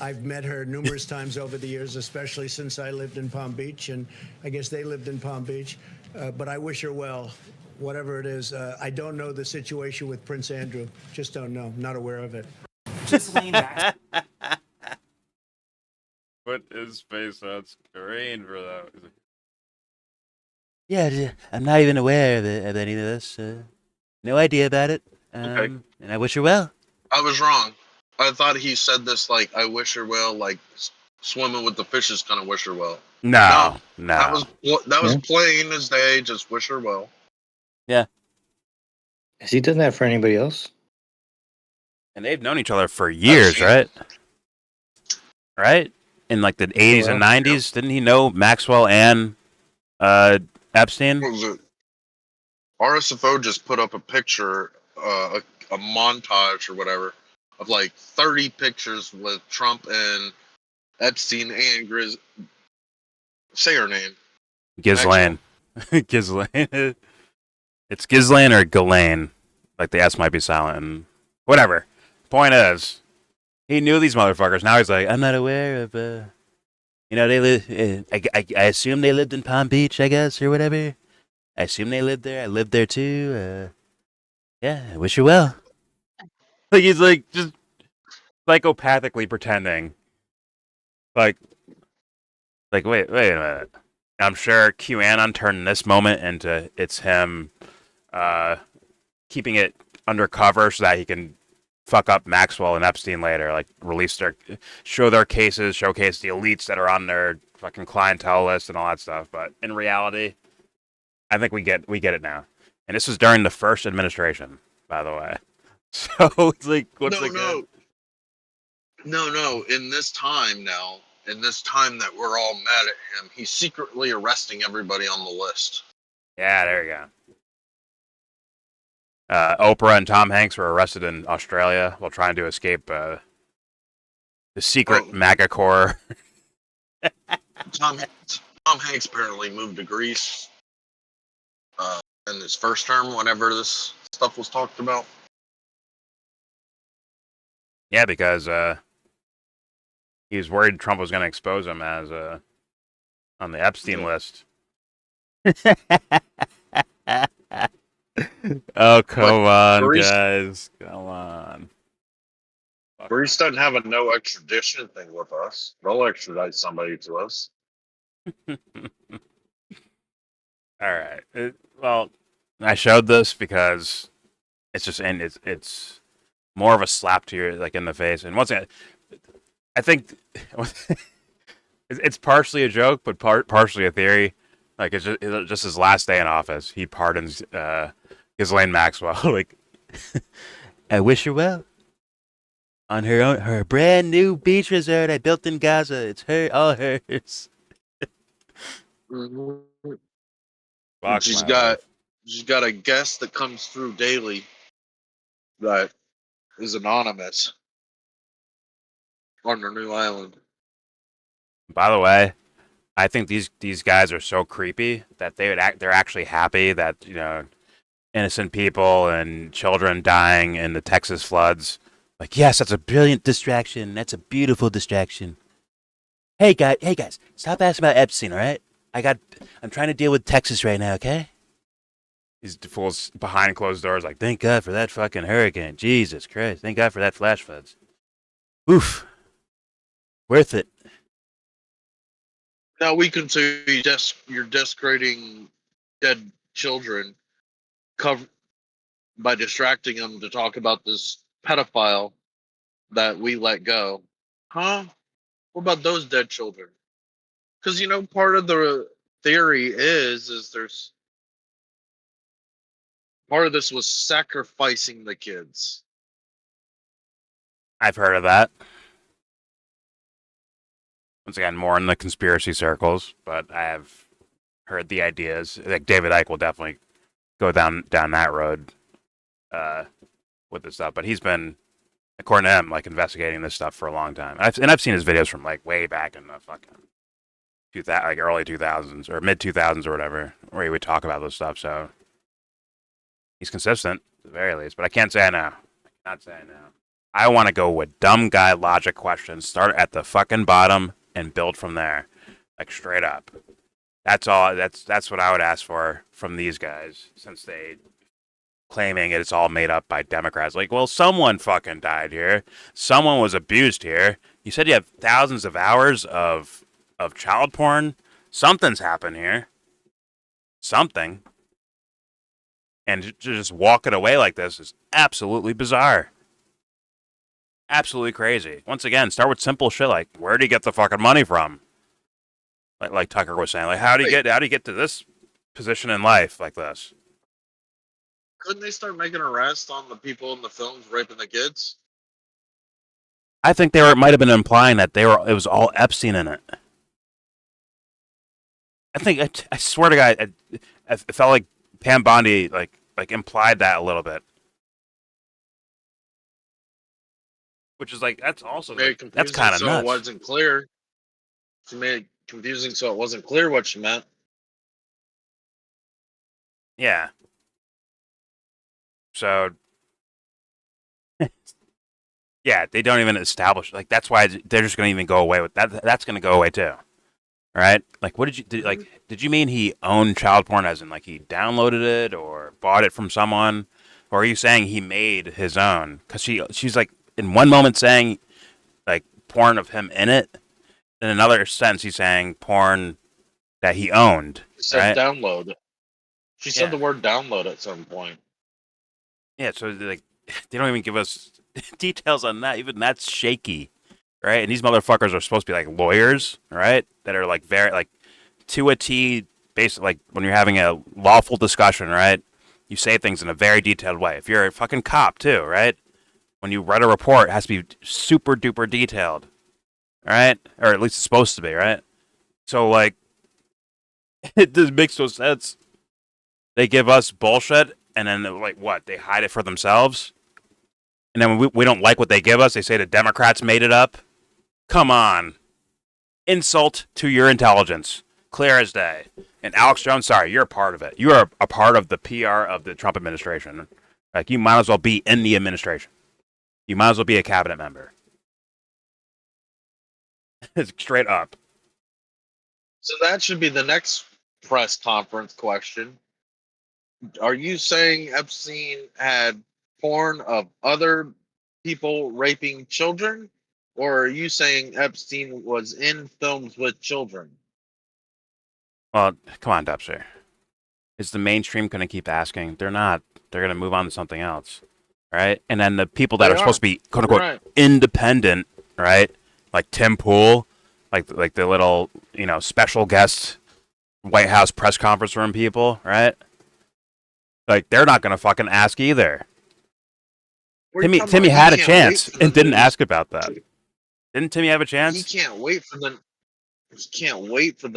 I've met her numerous times over the years, especially since I lived in Palm Beach, and I guess they lived in Palm Beach. But I wish her well. Whatever it is, I don't know the situation with Prince Andrew. Just don't know. Not aware of it. Ghislaine Maxwell. Put his face on screen for that. Yeah, I'm not even aware of any of this. No idea about it. Okay. And I wish her well. I was wrong. I thought he said this like, I wish her well, like swimming with the fishes kind of wish her well. No. That was plain as day, just wish her well. Yeah. Has he done that for anybody else? And they've known each other for years, right? Right? In like the 80s and 90s, didn't he know Maxwell and Epstein? What was it? RSFO just put up a picture, a montage or whatever, of like 30 pictures with Trump and Epstein and say her name. Ghislaine. Ghislaine. It's Ghislaine or Ghislaine. Like the S might be silent. And whatever. Point is, he knew these motherfuckers. Now he's like, I'm not aware of, they live. I assume they lived in Palm Beach, I guess, or whatever. I assume they lived there. I lived there too. Yeah, I wish you well. Like he's like just psychopathically pretending. Like wait a minute. I'm sure QAnon turned this moment into it's him keeping it undercover so that he can fuck up Maxwell and Epstein later, like show their cases, showcase the elites that are on their fucking clientele list and all that stuff. But in reality, I think we get it now. And this was during the first administration, by the way. So it's like, No. In this time that we're all mad at him, he's secretly arresting everybody on the list. Yeah, there you go. Oprah and Tom Hanks were arrested in Australia while trying to escape the secret MAGA Corps. Tom Hanks apparently moved to Greece in his first term, whenever this stuff was talked about. Yeah, because he was worried Trump was going to expose him as on the Epstein list. Oh, come on, Greece, guys. Come on. Greece doesn't have a no extradition thing with us. They'll extradite somebody to us. All right. Well, I showed this because it's just it's more of a slap to your in the face. And once again, I think it's partially a joke, but partially a theory. Like it's just his last day in office. He pardons Ghislaine Maxwell. Like, I wish her well. On her brand new beach resort I built in Gaza. It's all hers. Mm-hmm. Fuck She's my got life. a guest that comes through Daly that is anonymous on their new island. By the way, I think these guys are so creepy that they're actually happy that innocent people and children dying in the Texas floods Like, yes, that's a brilliant distraction. That's a beautiful distraction. Hey guys, stop asking about Epstein, all right? I'm trying to deal with Texas right now, okay? These fools behind closed doors, like, thank God for that fucking hurricane. Jesus Christ. Thank God for that flash floods. Oof. Worth it. Now we can say you're desecrating dead children by distracting them to talk about this pedophile that we let go. Huh? What about those dead children? Because part of the theory is there's part of this was sacrificing the kids. I've heard of that. Once again, more in the conspiracy circles, but I have heard the ideas. Like David Icke will definitely go down that road with this stuff. But he's been, according to him, like investigating this stuff for a long time. I've seen his videos from like way back in the fucking like early 2000s or mid 2000s or whatever, where he would talk about this stuff. So he's consistent at the very least. But I can't say I know. I cannot say I know. I want to go with dumb guy logic questions. Start at the fucking bottom and build from there, like straight up. That's all. That's what I would ask for from these guys, since they claiming it's all made up by Democrats. Like, well, someone fucking died here. Someone was abused here. You said you have thousands of hours of child porn. Something's happened here. Something. And to just walk it away like this is absolutely bizarre. Absolutely crazy. Once again, start with simple shit like, where do you get the fucking money from? Like Tucker was saying, like, how do you get to this position in life like this? Couldn't they start making arrests on the people in the films raping the kids? I think might have been implying that it was all Epstein in it. I swear to God, I felt like Pam Bondi like implied that a little bit, which is like that's also that's kind of so nuts. it wasn't clear. She made it confusing so it wasn't clear what she meant. Yeah. So yeah, they don't even establish like that's why they're just going to even go away with that. That's going to go away too. All right? Like, what did you mean he owned child porn as in like he downloaded it or bought it from someone, or are you saying he made his own? Because she's like in one moment saying like porn of him in it, in another sense he's saying porn that he owned. She said right? download. She said the word download at some point. Yeah, so like they don't even give us details on that. Even that's shaky. Right? And these motherfuckers are supposed to be like lawyers, right? That are like very like to a T, basically like when you're having a lawful discussion, right? You say things in a very detailed way. If you're a fucking cop too, right? When you write a report, it has to be super duper detailed, right? Or at least it's supposed to be, right? So like, it just makes no sense. They give us bullshit, and then like what? They hide it for themselves, and then when we don't like what they give us, they say the Democrats made it up. Come on. Insult to your intelligence. Clear as day. And Alex Jones, sorry, you're a part of it. You are a part of the PR of the Trump administration. Like, you might as well be in the administration. You might as well be a cabinet member. Straight up. So that should be the next press conference question. Are you saying Epstein had porn of other people raping children? Or are you saying Epstein was in films with children? Well, come on, Dubster. Is the mainstream going to keep asking? They're not. They're going to move on to something else. Right? And then the people that are supposed to be, quote unquote, independent, right? Like Tim Pool, like the little, special guest White House press conference room people, right? Like, they're not going to fucking ask either. Timmy had a chance and didn't ask about that. Didn't Timmy have a chance? He can't wait for the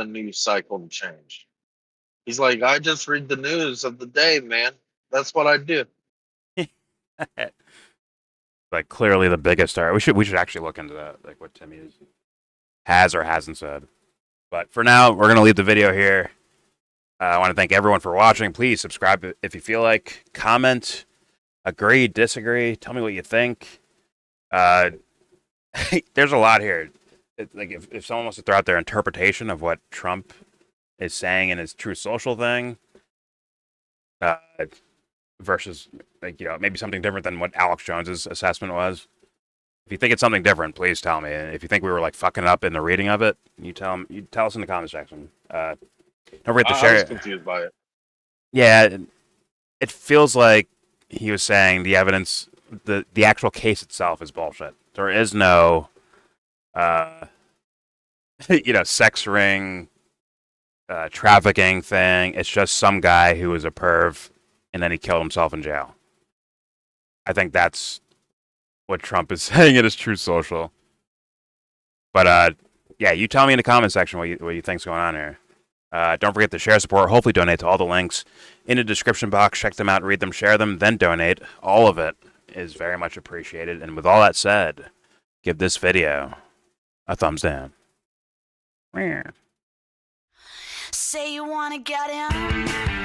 news cycle to change. He's like, I just read the news of the day, man. That's what I do. Like, clearly the biggest star. We should actually look into that, like what Timmy has or hasn't said. But for now, we're gonna leave the video here. I want to thank everyone for watching. Please subscribe if you feel like. Comment, agree, disagree. Tell me what you think. Uh, there's a lot here. Like if someone wants to throw out their interpretation of what Trump is saying in his True Social thing, uh, versus like maybe something different than what Alex Jones's assessment was. If you think it's something different, please tell me. And if you think we were like fucking up in the reading of it, you tell us in the comment section. Don't forget to share I was it. confused by it. Yeah, it feels like he was saying the evidence, the actual case itself is bullshit. There is no, sex ring, trafficking thing. It's just some guy who was a perv, and then he killed himself in jail. I think that's what Trump is saying in his True Social. But yeah, you tell me in the comment section what you think's going on here. Don't forget to share, support, hopefully donate to all the links in the description box. Check them out, read them, share them, then donate. All of it is very much appreciated. And with all that said, give this video a thumbs down. Say you wanna get in.